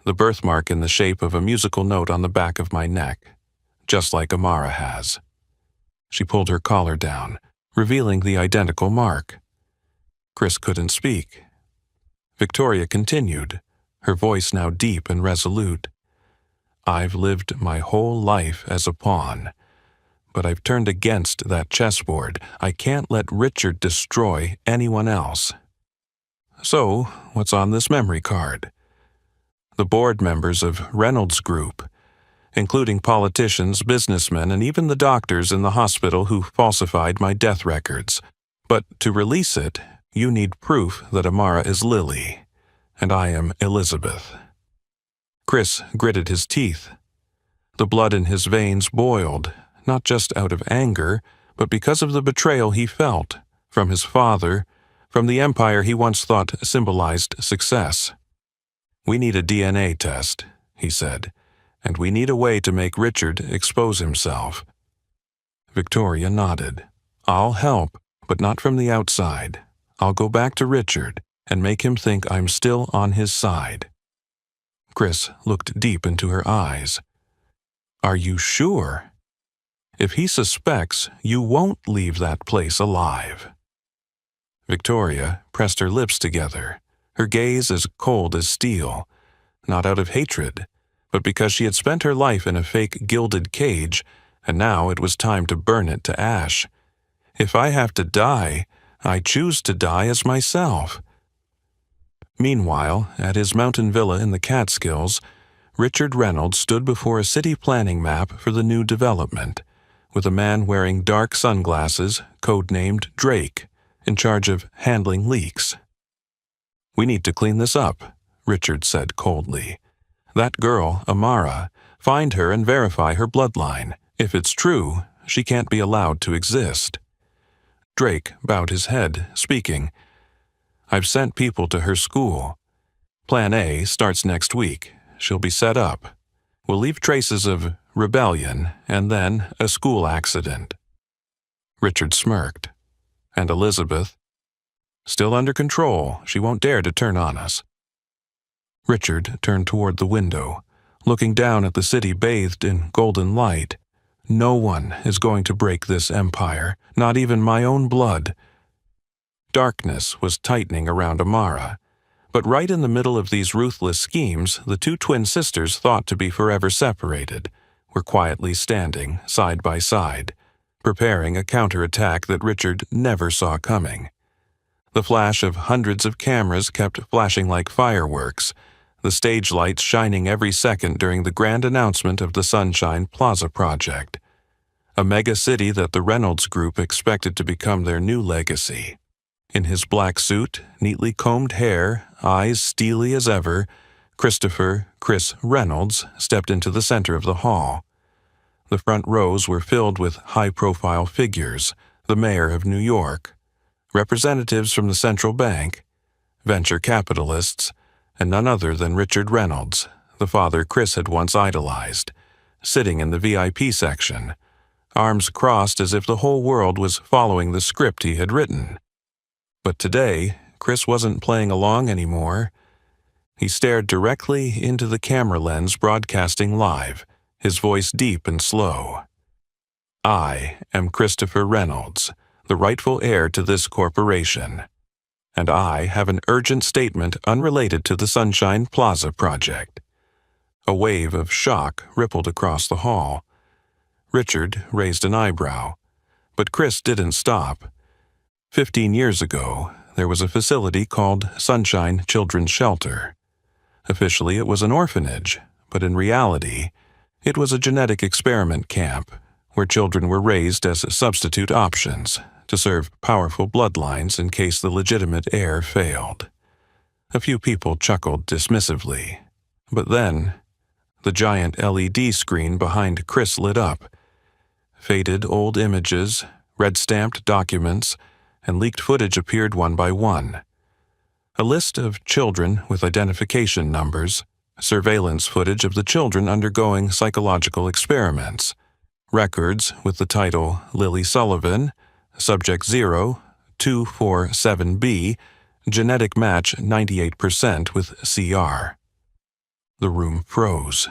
Speaker 1: the birthmark in the shape of a musical note on the back of my neck, just like Amara has." She pulled her collar down, revealing the identical mark. Chris couldn't speak. Victoria continued, her voice now deep and resolute. "I've lived my whole life as a pawn, but I've turned against that chessboard. I can't let Richard destroy anyone else." "So, what's on this memory card?" "The board members of Reynolds Group, including politicians, businessmen, and even the doctors in the hospital who falsified my death records. But to release it, you need proof that Amara is Lily, and I am Elizabeth." Chris gritted his teeth. The blood in his veins boiled, not just out of anger, but because of the betrayal he felt, from his father, from the empire he once thought symbolized success. "We need a DNA test," he said, "and we need a way to make Richard expose himself." Victoria nodded. "I'll help, but not from the outside. I'll go back to Richard and make him think I'm still on his side." Chris looked deep into her eyes. "Are you sure? If he suspects, you won't leave that place alive." Victoria pressed her lips together, her gaze as cold as steel, not out of hatred, but because she had spent her life in a fake gilded cage, and now it was time to burn it to ash. "If I have to die, I choose to die as myself." Meanwhile, at his mountain villa in the Catskills, Richard Reynolds stood before a city planning map for the new development, with a man wearing dark sunglasses, codenamed Drake, in charge of handling leaks. "We need to clean this up," Richard said coldly. "That girl, Amara, find her and verify her bloodline. If it's true, she can't be allowed to exist." Drake bowed his head, speaking. "I've sent people to her school. Plan A starts next week. She'll be set up. We'll leave traces of rebellion and then a school accident." Richard smirked. "And Elizabeth?" "Still under control. She won't dare to turn on us." Richard turned toward the window, looking down at the city bathed in golden light. No one is going to break this empire, not even my own blood. Darkness was tightening around Amara, but right in the middle of these ruthless schemes, the two twin sisters thought to be forever separated were quietly standing side by side, preparing a counterattack that Richard never saw coming. The flash of hundreds of cameras kept flashing like fireworks, the stage lights shining every second during the grand announcement of the Sunshine Plaza project, a mega city that the Reynolds Group expected to become their new legacy. In his black suit, neatly combed hair, eyes steely as ever, Chris Reynolds stepped into the center of the hall. The front rows were filled with high-profile figures, the mayor of New York, representatives from the central bank, venture capitalists, and none other than Richard Reynolds, the father Chris had once idolized, sitting in the VIP section, arms crossed as if the whole world was following the script he had written. But today, Chris wasn't playing along anymore. He stared directly into the camera lens broadcasting live, his voice deep and slow. I am Christopher Reynolds, the rightful heir to this corporation, and I have an urgent statement unrelated to the Sunshine Plaza project. A wave of shock rippled across the hall. Richard raised an eyebrow, but Chris didn't stop. 15 years ago, there was a facility called Sunshine Children's Shelter. Officially, it was an orphanage, but in reality, it was a genetic experiment camp where children were raised as substitute options to serve powerful bloodlines in case the legitimate heir failed. A few people chuckled dismissively, but then the giant LED screen behind Chris lit up. Faded old images, red-stamped documents, and leaked footage appeared one by one. A list of children with identification numbers, surveillance footage of the children undergoing psychological experiments, records with the title Lily Sullivan, Subject 0247B, genetic match 98% with CR. The room froze.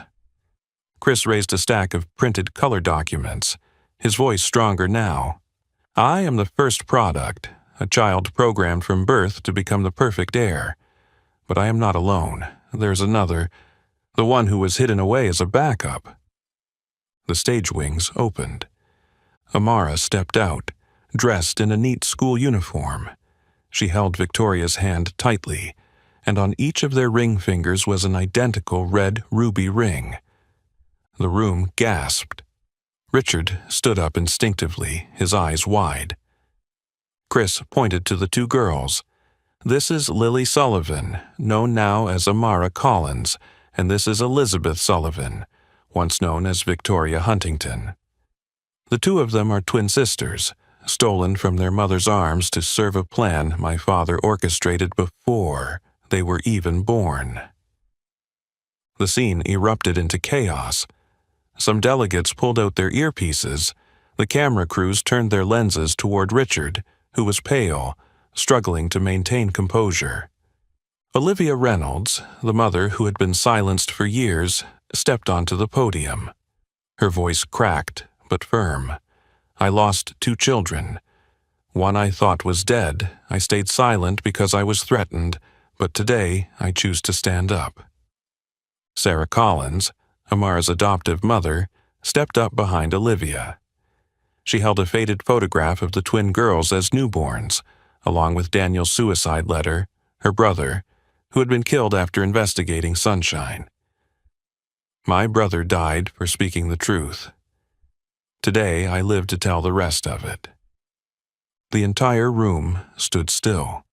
Speaker 1: Chris raised a stack of printed color documents, his voice stronger now. I am the first product, a child programmed from birth to become the perfect heir. But I am not alone. There's another, the one who was hidden away as a backup. The stage wings opened. Amara stepped out, dressed in a neat school uniform. She held Victoria's hand tightly, and on each of their ring fingers was an identical red ruby ring. The room gasped. Richard stood up instinctively, his eyes wide. Chris pointed to the two girls. This is Lily Sullivan, known now as Amara Collins, and this is Elizabeth Sullivan, once known as Victoria Huntington. The two of them are twin sisters, stolen from their mother's arms to serve a plan my father orchestrated before they were even born. The scene erupted into chaos. Some delegates pulled out their earpieces. The camera crews turned their lenses toward Richard, who was pale, struggling to maintain composure. Olivia Reynolds, the mother who had been silenced for years, stepped onto the podium. Her voice cracked, but firm. I lost 2 children. One I thought was dead. I stayed silent because I was threatened, but today I choose to stand up. Sarah Collins, Amara's adoptive mother, stepped up behind Olivia. She held a faded photograph of the twin girls as newborns, along with Daniel's suicide letter, her brother, who had been killed after investigating Sunshine. My brother died for speaking the truth. Today I live to tell the rest of it. The entire room stood still.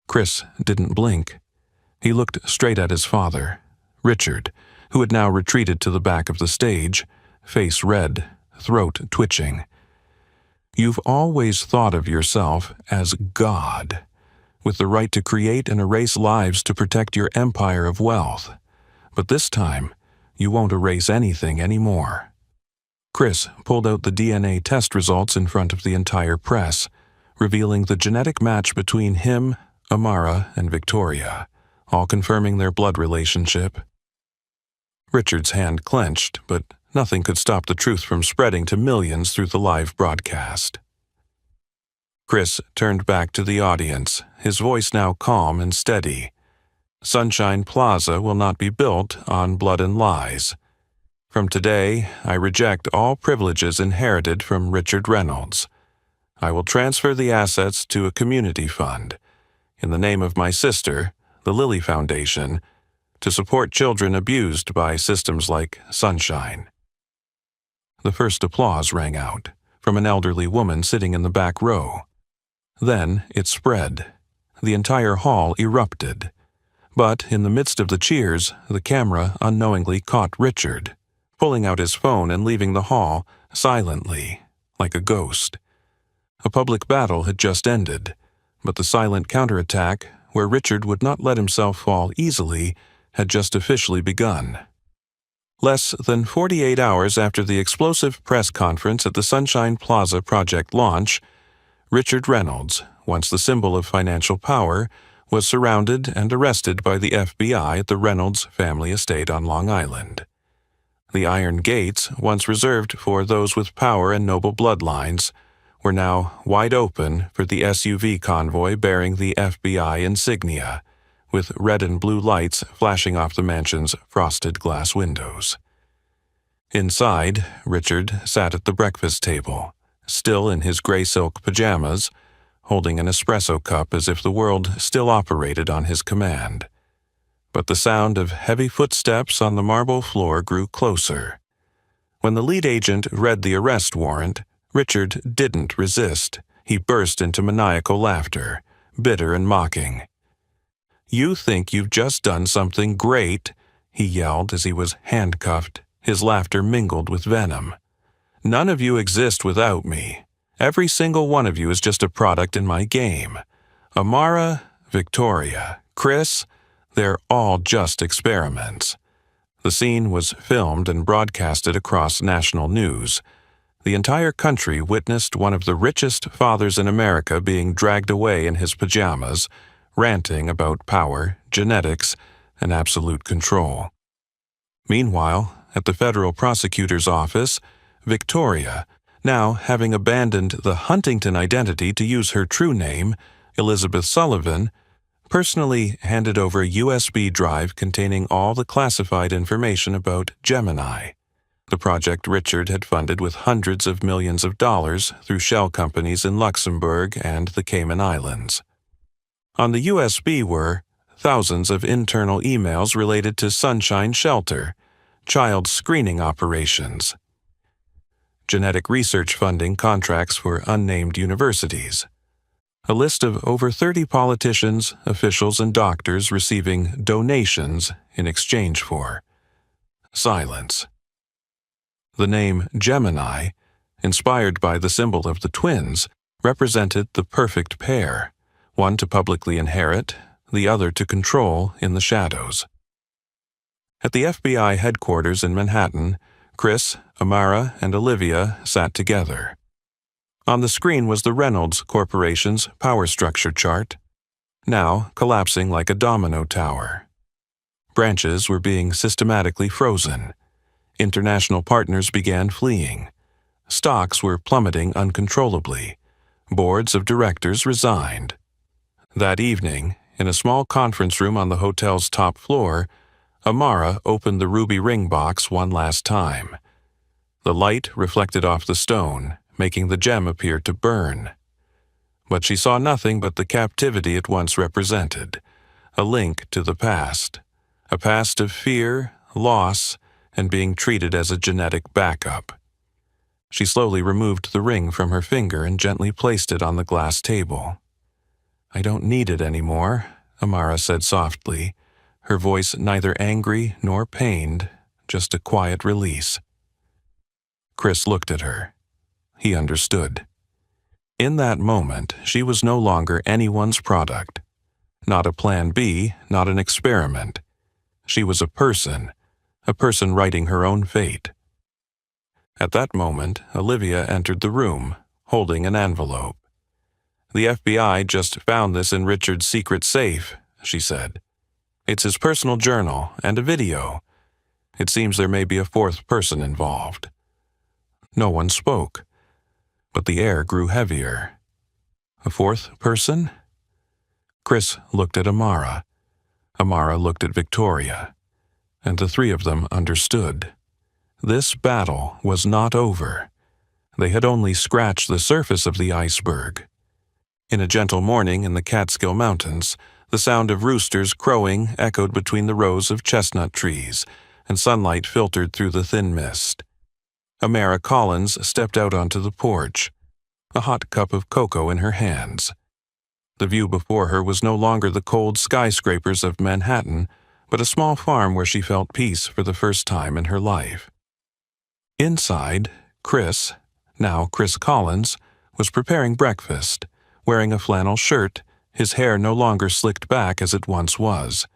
Speaker 1: Chris didn't blink. He looked straight at his father, Richard, who had now retreated to the back of the stage, face red, throat twitching. You've always thought of yourself as God, with the right to create and erase lives to protect your empire of wealth. But this time, you won't erase anything anymore. Chris pulled out the DNA test results in front of the entire press, revealing the genetic match between him, Amara, and Victoria, all confirming their blood relationship. Richard's hand clenched, but nothing could stop the truth from spreading to millions through the live broadcast. Chris turned back to the audience, his voice now calm and steady. Sunshine Plaza will not be built on blood and lies. From today, I reject all privileges inherited from Richard Reynolds. I will transfer the assets to a community fund, in the name of my sister, the Lilly Foundation, to support children abused by systems like Sunshine. The first applause rang out, from an elderly woman sitting in the back row. Then it spread. The entire hall erupted. But in the midst of the cheers, the camera unknowingly caught Richard, pulling out his phone and leaving the hall silently, like a ghost. A public battle had just ended, but the silent counterattack, where Richard would not let himself fall easily, had just officially begun. Less than 48 hours after the explosive press conference at the Sunshine Plaza project launch, Richard Reynolds, once the symbol of financial power, was surrounded and arrested by the FBI at the Reynolds family estate on Long Island. The iron gates, once reserved for those with power and noble bloodlines, were now wide open for the SUV convoy bearing the FBI insignia, with red and blue lights flashing off the mansion's frosted glass windows. Inside, Richard sat at the breakfast table, still in his gray silk pajamas, holding an espresso cup as if the world still operated on his command. But the sound of heavy footsteps on the marble floor grew closer. When the lead agent read the arrest warrant, Richard didn't resist. He burst into maniacal laughter, bitter and mocking. "You think you've just done something great," he yelled as he was handcuffed, his laughter mingled with venom. "None of you exist without me. Every single one of you is just a product in my game. Amara, Victoria, Chris, they're all just experiments." The scene was filmed and broadcasted across national news. The entire country witnessed one of the richest fathers in America being dragged away in his pajamas, ranting about power, genetics, and absolute control. Meanwhile, at the federal prosecutor's office, Victoria, now having abandoned the Huntington identity to use her true name, Elizabeth Sullivan, personally handed over a USB drive containing all the classified information about Gemini, the project Richard had funded with hundreds of millions of dollars through shell companies in Luxembourg and the Cayman Islands. On the USB were thousands of internal emails related to Sunshine Shelter, child screening operations, genetic research funding contracts for unnamed universities, a list of over 30 politicians, officials, and doctors receiving donations in exchange for silence. The name Gemini, inspired by the symbol of the twins, represented the perfect pair, one to publicly inherit, the other to control in the shadows. At the FBI headquarters in Manhattan, Chris, Amara, and Olivia sat together. On the screen was the Reynolds Corporation's power structure chart, now collapsing like a domino tower. Branches were being systematically frozen. International partners began fleeing. Stocks were plummeting uncontrollably. Boards of directors resigned. That evening, in a small conference room on the hotel's top floor, Amara opened the ruby ring box one last time. The light reflected off the stone, making the gem appear to burn. But she saw nothing but the captivity it once represented, a link to the past, a past of fear, loss, and being treated as a genetic backup. She slowly removed the ring from her finger and gently placed it on the glass table. "I don't need it anymore," Amara said softly, her voice neither angry nor pained, just a quiet release. Chris looked at her. He understood. In that moment, she was no longer anyone's product. Not a plan B, not an experiment. She was a person writing her own fate. At that moment, Olivia entered the room, holding an envelope. "The FBI just found this in Richard's secret safe," she said. It's his personal journal and a video. It seems there may be a fourth person involved. No one spoke, but the air grew heavier. A fourth person? Chris looked at Amara. Amara looked at Victoria, and the three of them understood. This battle was not over. They had only scratched the surface of the iceberg. In a gentle morning in the Catskill Mountains, the sound of roosters crowing echoed between the rows of chestnut trees, and sunlight filtered through the thin mist. Amara Collins stepped out onto the porch, a hot cup of cocoa in her hands. The view before her was no longer the cold skyscrapers of Manhattan, but a small farm where she felt peace for the first time in her life. Inside, Chris, now Chris Collins, was preparing breakfast, wearing a flannel shirt, his hair no longer slicked back as it once was.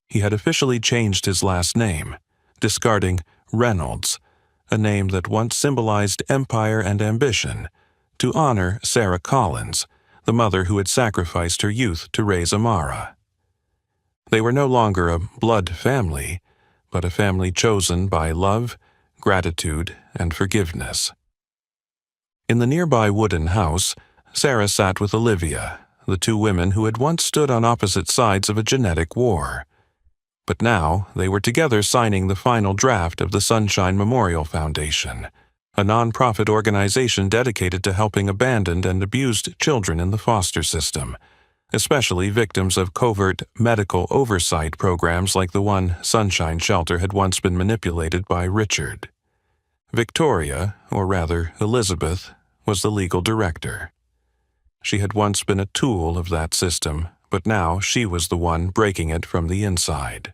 Speaker 1: He had officially changed his last name, discarding Reynolds, a name that once symbolized empire and ambition, to honor Sarah Collins, the mother who had sacrificed her youth to raise Amara. They were no longer a blood family, but a family chosen by love, gratitude, and forgiveness. In the nearby wooden house, Sarah sat with Olivia, the two women who had once stood on opposite sides of a genetic war. But now they were together signing the final draft of the Sunshine Memorial Foundation, a non-profit organization dedicated to helping abandoned and abused children in the foster system, especially victims of covert medical oversight programs like the one Sunshine Shelter had once been manipulated by Richard. Victoria, or rather Elizabeth, was the legal director. She had once been a tool of that system, but now she was the one breaking it from the inside.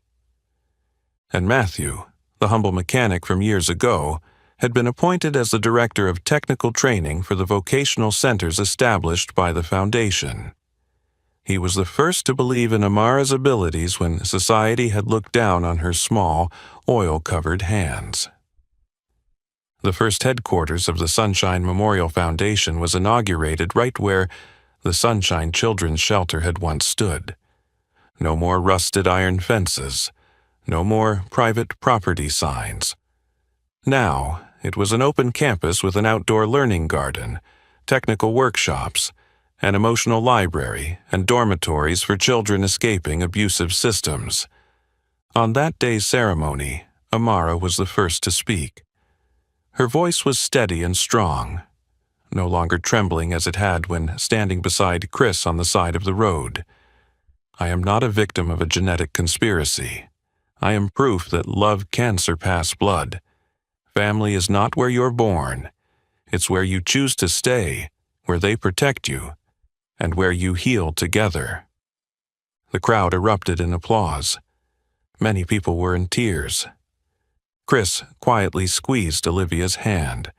Speaker 1: And Matthew, the humble mechanic from years ago, had been appointed as the director of technical training for the vocational centers established by the foundation. He was the first to believe in Amara's abilities when society had looked down on her small, oil-covered hands. The first headquarters of the Sunshine Memorial Foundation was inaugurated right where the Sunshine Children's Shelter had once stood. No more rusted iron fences, no more private property signs. Now, it was an open campus with an outdoor learning garden, technical workshops, an emotional library, and dormitories for children escaping abusive systems. On that day's ceremony, Amara was the first to speak. Her voice was steady and strong, no longer trembling as it had when standing beside Chris on the side of the road. I am not a victim of a genetic conspiracy. I am proof that love can surpass blood. Family is not where you're born. It's where you choose to stay, where they protect you, and where you heal together. The crowd erupted in applause. Many people were in tears. Chris quietly squeezed Olivia's hand.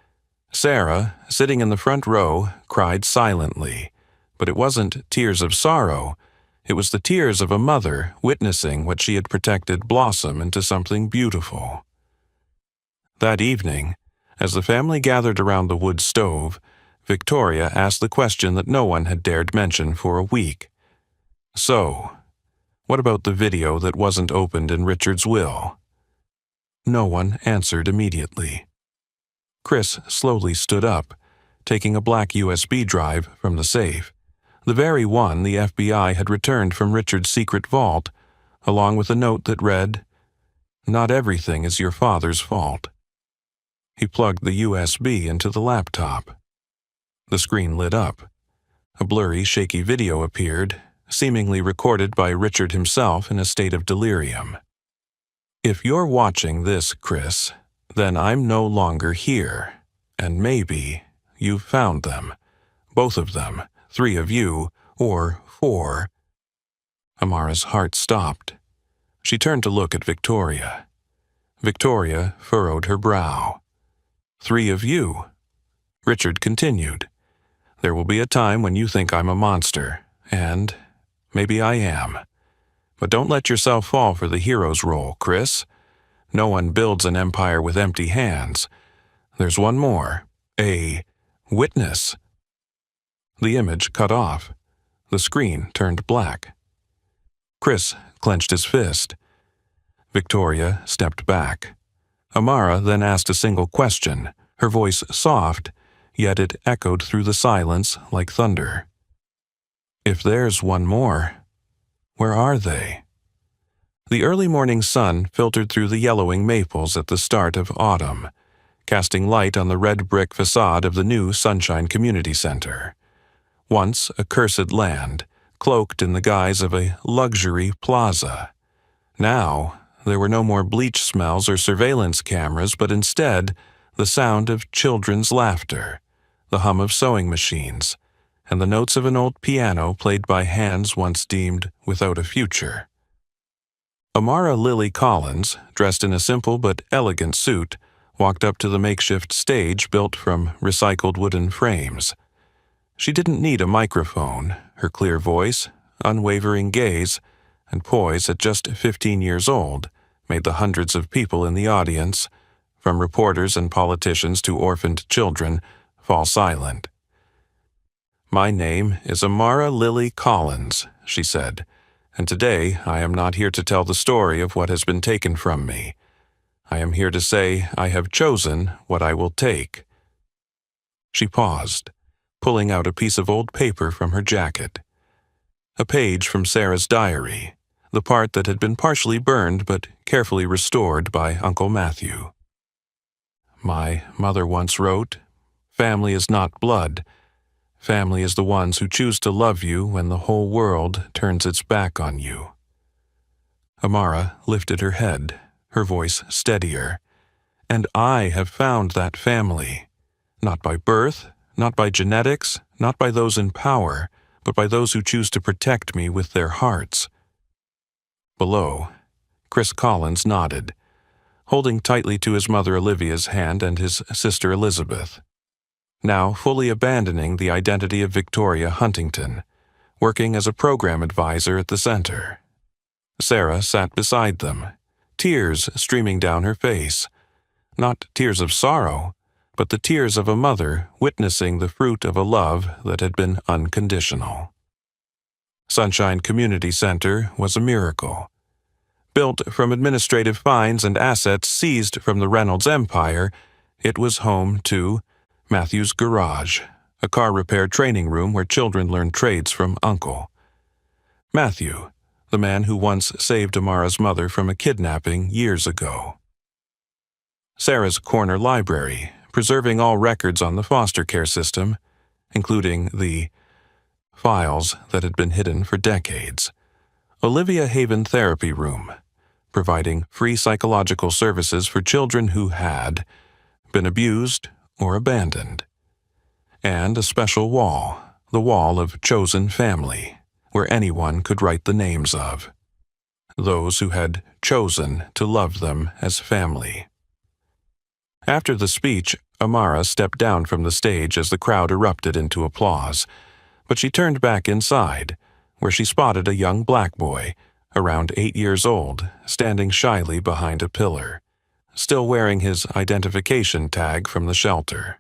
Speaker 1: Sarah, sitting in the front row, cried silently, but it wasn't tears of sorrow. It was the tears of a mother witnessing what she had protected blossom into something beautiful. That evening, as the family gathered around the wood stove, Victoria asked the question that no one had dared mention for a week. So, what about the video that wasn't opened in Richard's will? No one answered immediately. Chris slowly stood up, taking a black USB drive from the safe, the very one the FBI had returned from Richard's secret vault, along with a note that read, "Not everything is your father's fault." He plugged the USB into the laptop. The screen lit up. A blurry, shaky video appeared, seemingly recorded by Richard himself in a state of delirium. If you're watching this, Chris, then I'm no longer here, and maybe you've found them. Both of them, 3 of you, or 4. Amara's heart stopped. She turned to look at Victoria. Victoria furrowed her brow. 3 of you. Richard continued. There will be a time when you think I'm a monster, and maybe I am. But don't let yourself fall for the hero's role, Chris. No one builds an empire with empty hands. There's one more. A witness. The image cut off. The screen turned black. Chris clenched his fist. Victoria stepped back. Amara then asked a single question, her voice soft, yet it echoed through the silence like thunder. "If there's one more, where are they?" The early morning sun filtered through the yellowing maples at the start of autumn, casting light on the red brick facade of the new Sunshine Community Center. Once a cursed land, cloaked in the guise of a luxury plaza. Now, there were no more bleach smells or surveillance cameras, but instead the sound of children's laughter, the hum of sewing machines, and the notes of an old piano played by hands once deemed without a future. Amara Lily Collins, dressed in a simple but elegant suit, walked up to the makeshift stage built from recycled wooden frames. She didn't need a microphone. Her clear voice, unwavering gaze, and poise at just 15 years old made the hundreds of people in the audience, from reporters and politicians to orphaned children, fall silent. "My name is Amara Lily Collins," she said, "and today I am not here to tell the story of what has been taken from me. I am here to say I have chosen what I will take." She paused, pulling out a piece of old paper from her jacket. A page from Sarah's diary, the part that had been partially burned but carefully restored by Uncle Matthew. "My mother once wrote, 'Family is not blood. Family is the ones who choose to love you when the whole world turns its back on you.'" Amara lifted her head, her voice steadier. "And I have found that family, not by birth, not by genetics, not by those in power, but by those who choose to protect me with their hearts." Below, Chris Collins nodded, holding tightly to his mother Olivia's hand and his sister Elizabeth, now fully abandoning the identity of Victoria Huntington, working as a program advisor at the center. Sarah sat beside them, tears streaming down her face, not tears of sorrow, but the tears of a mother witnessing the fruit of a love that had been unconditional. Sunshine Community Center was a miracle. Built from administrative fines and assets seized from the Reynolds Empire, it was home to Matthew's Garage, a car repair training room where children learned trades from Uncle. Matthew, the man who once saved Amara's mother from a kidnapping years ago. Sarah's corner library, preserving all records on the foster care system, including the files that had been hidden for decades. Olivia Haven Therapy Room, providing free psychological services for children who had been abused or abandoned. And a special wall, the wall of chosen family, where anyone could write the names of those who had chosen to love them as family. After the speech, Amara stepped down from the stage as the crowd erupted into applause, but she turned back inside, where she spotted a young black boy, around 8 years old, standing shyly behind a pillar, still wearing his identification tag from the shelter.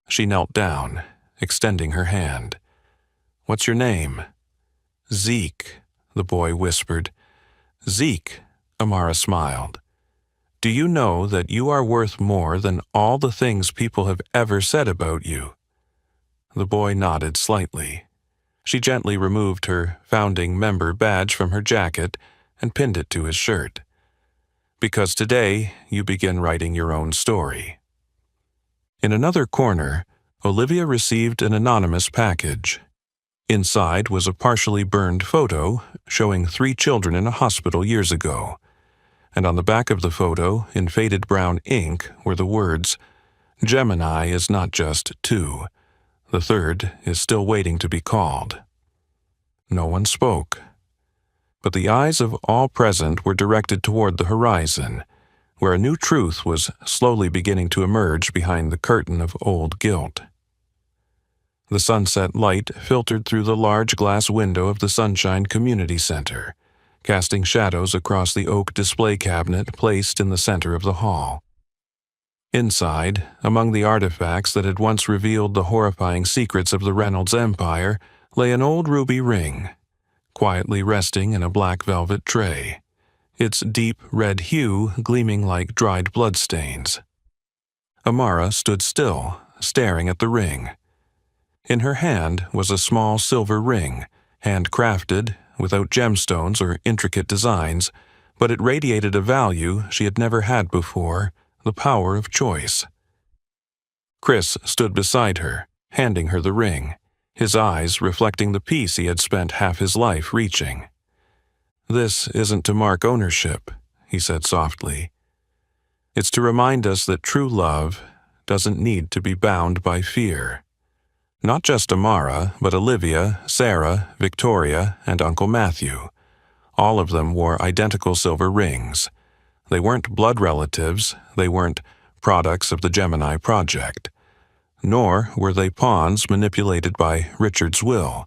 Speaker 1: She knelt down, extending her hand. "What's your name?" "Zeke," the boy whispered. "Zeke," Amara smiled. "Do you know that you are worth more than all the things people have ever said about you?" The boy nodded slightly. She gently removed her founding member badge from her jacket and pinned it to his shirt. "Because today you begin writing your own story." In another corner, Olivia received an anonymous package. Inside was a partially burned photo showing 3 children in a hospital years ago, and on the back of the photo, in faded brown ink, were the words, "Gemini is not just 2. The 3rd is still waiting to be called." No one spoke, but the eyes of all present were directed toward the horizon, where a new truth was slowly beginning to emerge behind the curtain of old guilt. The sunset light filtered through the large glass window of the Sunshine Community Center, casting shadows across the oak display cabinet placed in the center of the hall. Inside, among the artifacts that had once revealed the horrifying secrets of the Reynolds Empire, lay an old ruby ring, quietly resting in a black velvet tray, its deep red hue gleaming like dried bloodstains. Amara stood still, staring at the ring. In her hand was a small silver ring, handcrafted, without gemstones or intricate designs, but it radiated a value she had never had before, the power of choice. Chris stood beside her, handing her the ring, his eyes reflecting the peace he had spent half his life reaching. "This isn't to mark ownership," he said softly. "It's to remind us that true love doesn't need to be bound by fear." Not just Amara, but Olivia, Sarah, Victoria, and Uncle Matthew. All of them wore identical silver rings. They weren't blood relatives, they weren't products of the Gemini Project. Nor were they pawns manipulated by Richard's will.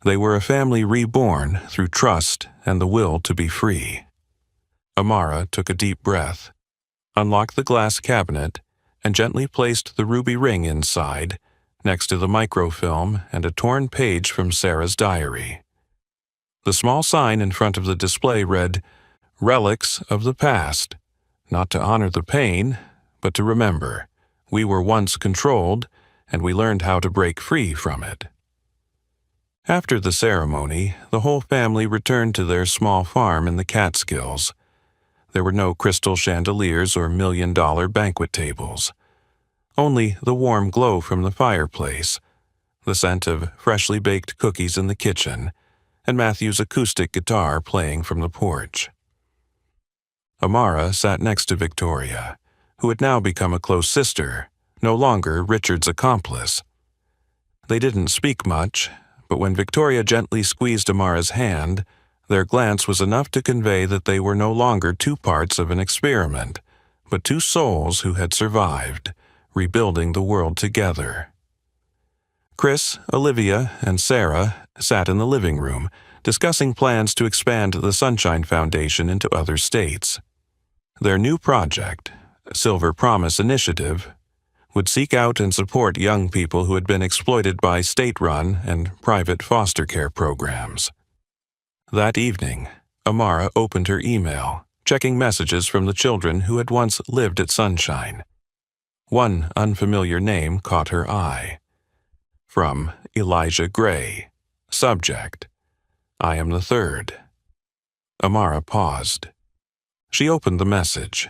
Speaker 1: They were a family reborn through trust and the will to be free. Amara took a deep breath, unlocked the glass cabinet, and gently placed the ruby ring inside, next to the microfilm and a torn page from Sarah's diary. The small sign in front of the display read, "Relics of the past, not to honor the pain, but to remember. We were once controlled, and we learned how to break free from it." After the ceremony, the whole family returned to their small farm in the Catskills. There were no crystal chandeliers or million-dollar banquet tables. Only the warm glow from the fireplace, the scent of freshly baked cookies in the kitchen, and Matthew's acoustic guitar playing from the porch. Amara sat next to Victoria, who had now become a close sister, no longer Richard's accomplice. They didn't speak much, but when Victoria gently squeezed Amara's hand, their glance was enough to convey that they were no longer two parts of an experiment, but two souls who had survived, rebuilding the world together. Chris, Olivia, and Sarah sat in the living room, discussing plans to expand the Sunshine Foundation into other states. Their new project, Silver Promise Initiative, would seek out and support young people who had been exploited by state-run and private foster care programs. That evening, Amara opened her email, checking messages from the children who had once lived at Sunshine. One unfamiliar name caught her eye. From Elijah Gray. Subject: I am the third. Amara paused. She opened the message.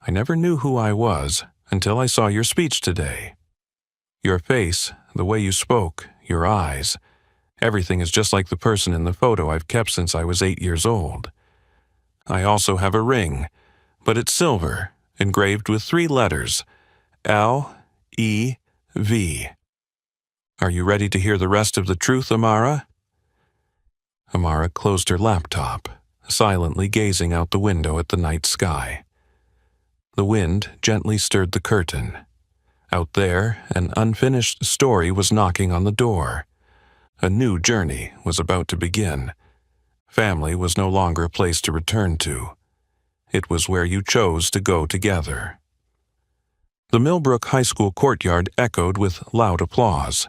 Speaker 1: "I never knew who I was until I saw your speech today. Your face, the way you spoke, your eyes, everything is just like the person in the photo I've kept since I was 8 years old. I also have a ring, but it's silver, engraved with 3 letters, L-E-V. Are you ready to hear the rest of the truth, Amara?" Amara closed her laptop, silently gazing out the window at the night sky. The wind gently stirred the curtain. Out there, an unfinished story was knocking on the door. A new journey was about to begin. Family was no longer a place to return to. It was where you chose to go together. The Millbrook High School courtyard echoed with loud applause.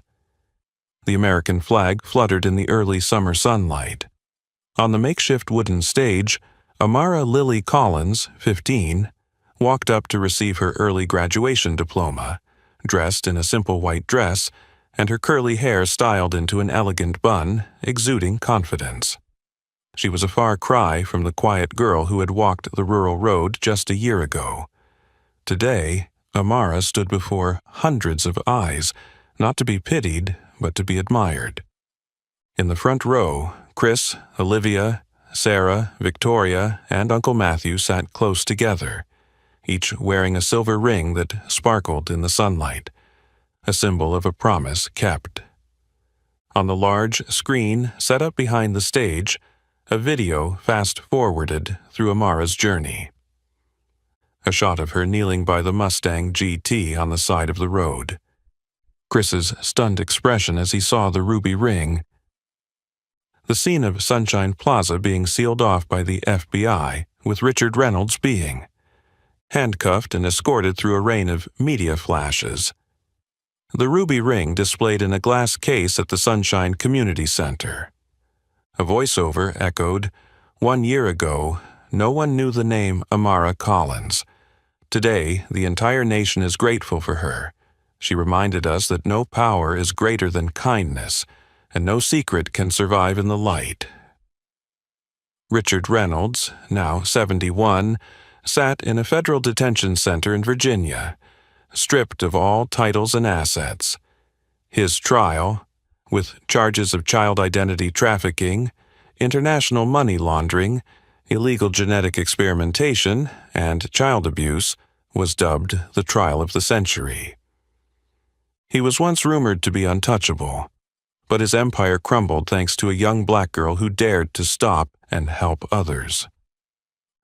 Speaker 1: The American flag fluttered in the early summer sunlight. On the makeshift wooden stage, Amara Lily Collins, 15, walked up to receive her early graduation diploma, dressed in a simple white dress, and her curly hair styled into an elegant bun, exuding confidence. She was a far cry from the quiet girl who had walked the rural road just a year ago. Today, Amara stood before hundreds of eyes, not to be pitied, but to be admired. In the front row, Chris, Olivia, Sarah, Victoria, and Uncle Matthew sat close together, each wearing a silver ring that sparkled in the sunlight, a symbol of a promise kept. On the large screen set up behind the stage, a video fast-forwarded through Amara's journey. A shot of her kneeling by the Mustang GT on the side of the road. Chris's stunned expression as he saw the ruby ring. The scene of Sunshine Plaza being sealed off by the FBI, with Richard Reynolds being handcuffed and escorted through a rain of media flashes. The ruby ring displayed in a glass case at the Sunshine Community Center. A voiceover echoed, "1 year ago, no one knew the name Amara Collins. Today, the entire nation is grateful for her. She reminded us that no power is greater than kindness, and no secret can survive in the light." Richard Reynolds, now 71, sat in a federal detention center in Virginia, stripped of all titles and assets. His trial, with charges of child identity trafficking, international money laundering, illegal genetic experimentation, and child abuse, was dubbed the trial of the century. He was once rumored to be untouchable, but his empire crumbled thanks to a young black girl who dared to stop and help others.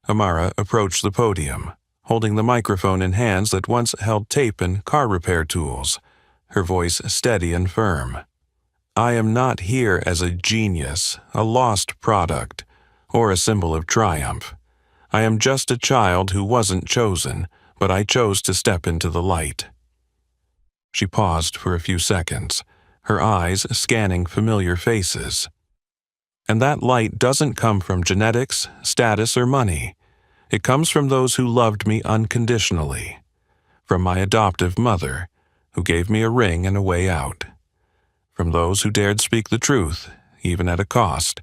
Speaker 1: Amara approached the podium, holding the microphone in hands that once held tape and car repair tools, her voice steady and firm. "I am not here as a genius, a lost product, or a symbol of triumph. I am just a child who wasn't chosen, but I chose to step into the light." She paused for a few seconds, her eyes scanning familiar faces. "And that light doesn't come from genetics, status, or money. It comes from those who loved me unconditionally. From my adoptive mother, who gave me a ring and a way out. From those who dared speak the truth, even at a cost.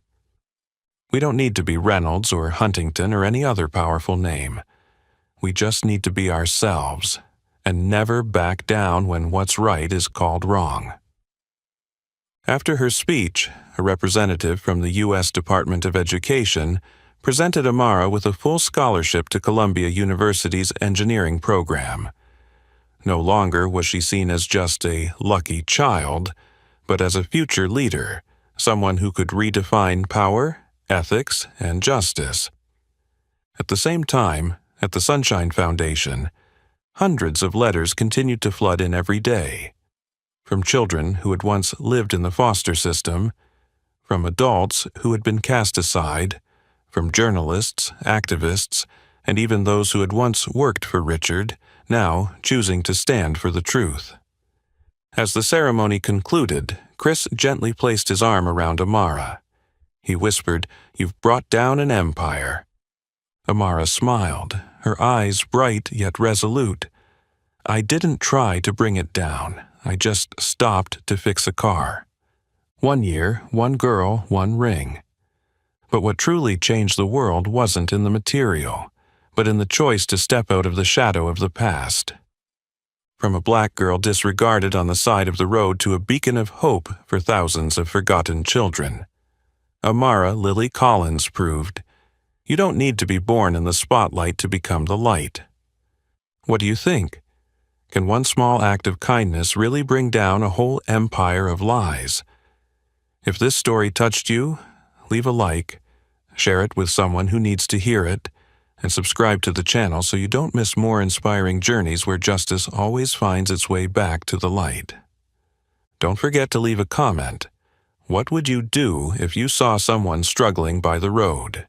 Speaker 1: We don't need to be Reynolds or Huntington or any other powerful name. We just need to be ourselves, and never back down when what's right is called wrong." After her speech, a representative from the U.S. Department of Education presented Amara with a full scholarship to Columbia University's engineering program. No longer was she seen as just a lucky child, but as a future leader, someone who could redefine power, ethics, and justice. At the same time, at the Sunshine Foundation, hundreds of letters continued to flood in every day. From children who had once lived in the foster system, from adults who had been cast aside, from journalists, activists, and even those who had once worked for Richard, now choosing to stand for the truth. As the ceremony concluded, Chris gently placed his arm around Amara. He whispered, "You've brought down an empire." Amara smiled, her eyes bright yet resolute. "I didn't try to bring it down. I just stopped to fix a car. 1 year, 1 girl, 1 ring." But what truly changed the world wasn't in the material, but in the choice to step out of the shadow of the past. From a black girl disregarded on the side of the road to a beacon of hope for thousands of forgotten children, Amara Lily Collins proved, you don't need to be born in the spotlight to become the light. What do you think? Can one small act of kindness really bring down a whole empire of lies? If this story touched you, leave a like, share it with someone who needs to hear it, and subscribe to the channel so you don't miss more inspiring journeys where justice always finds its way back to the light. Don't forget to leave a comment. What would you do if you saw someone struggling by the road?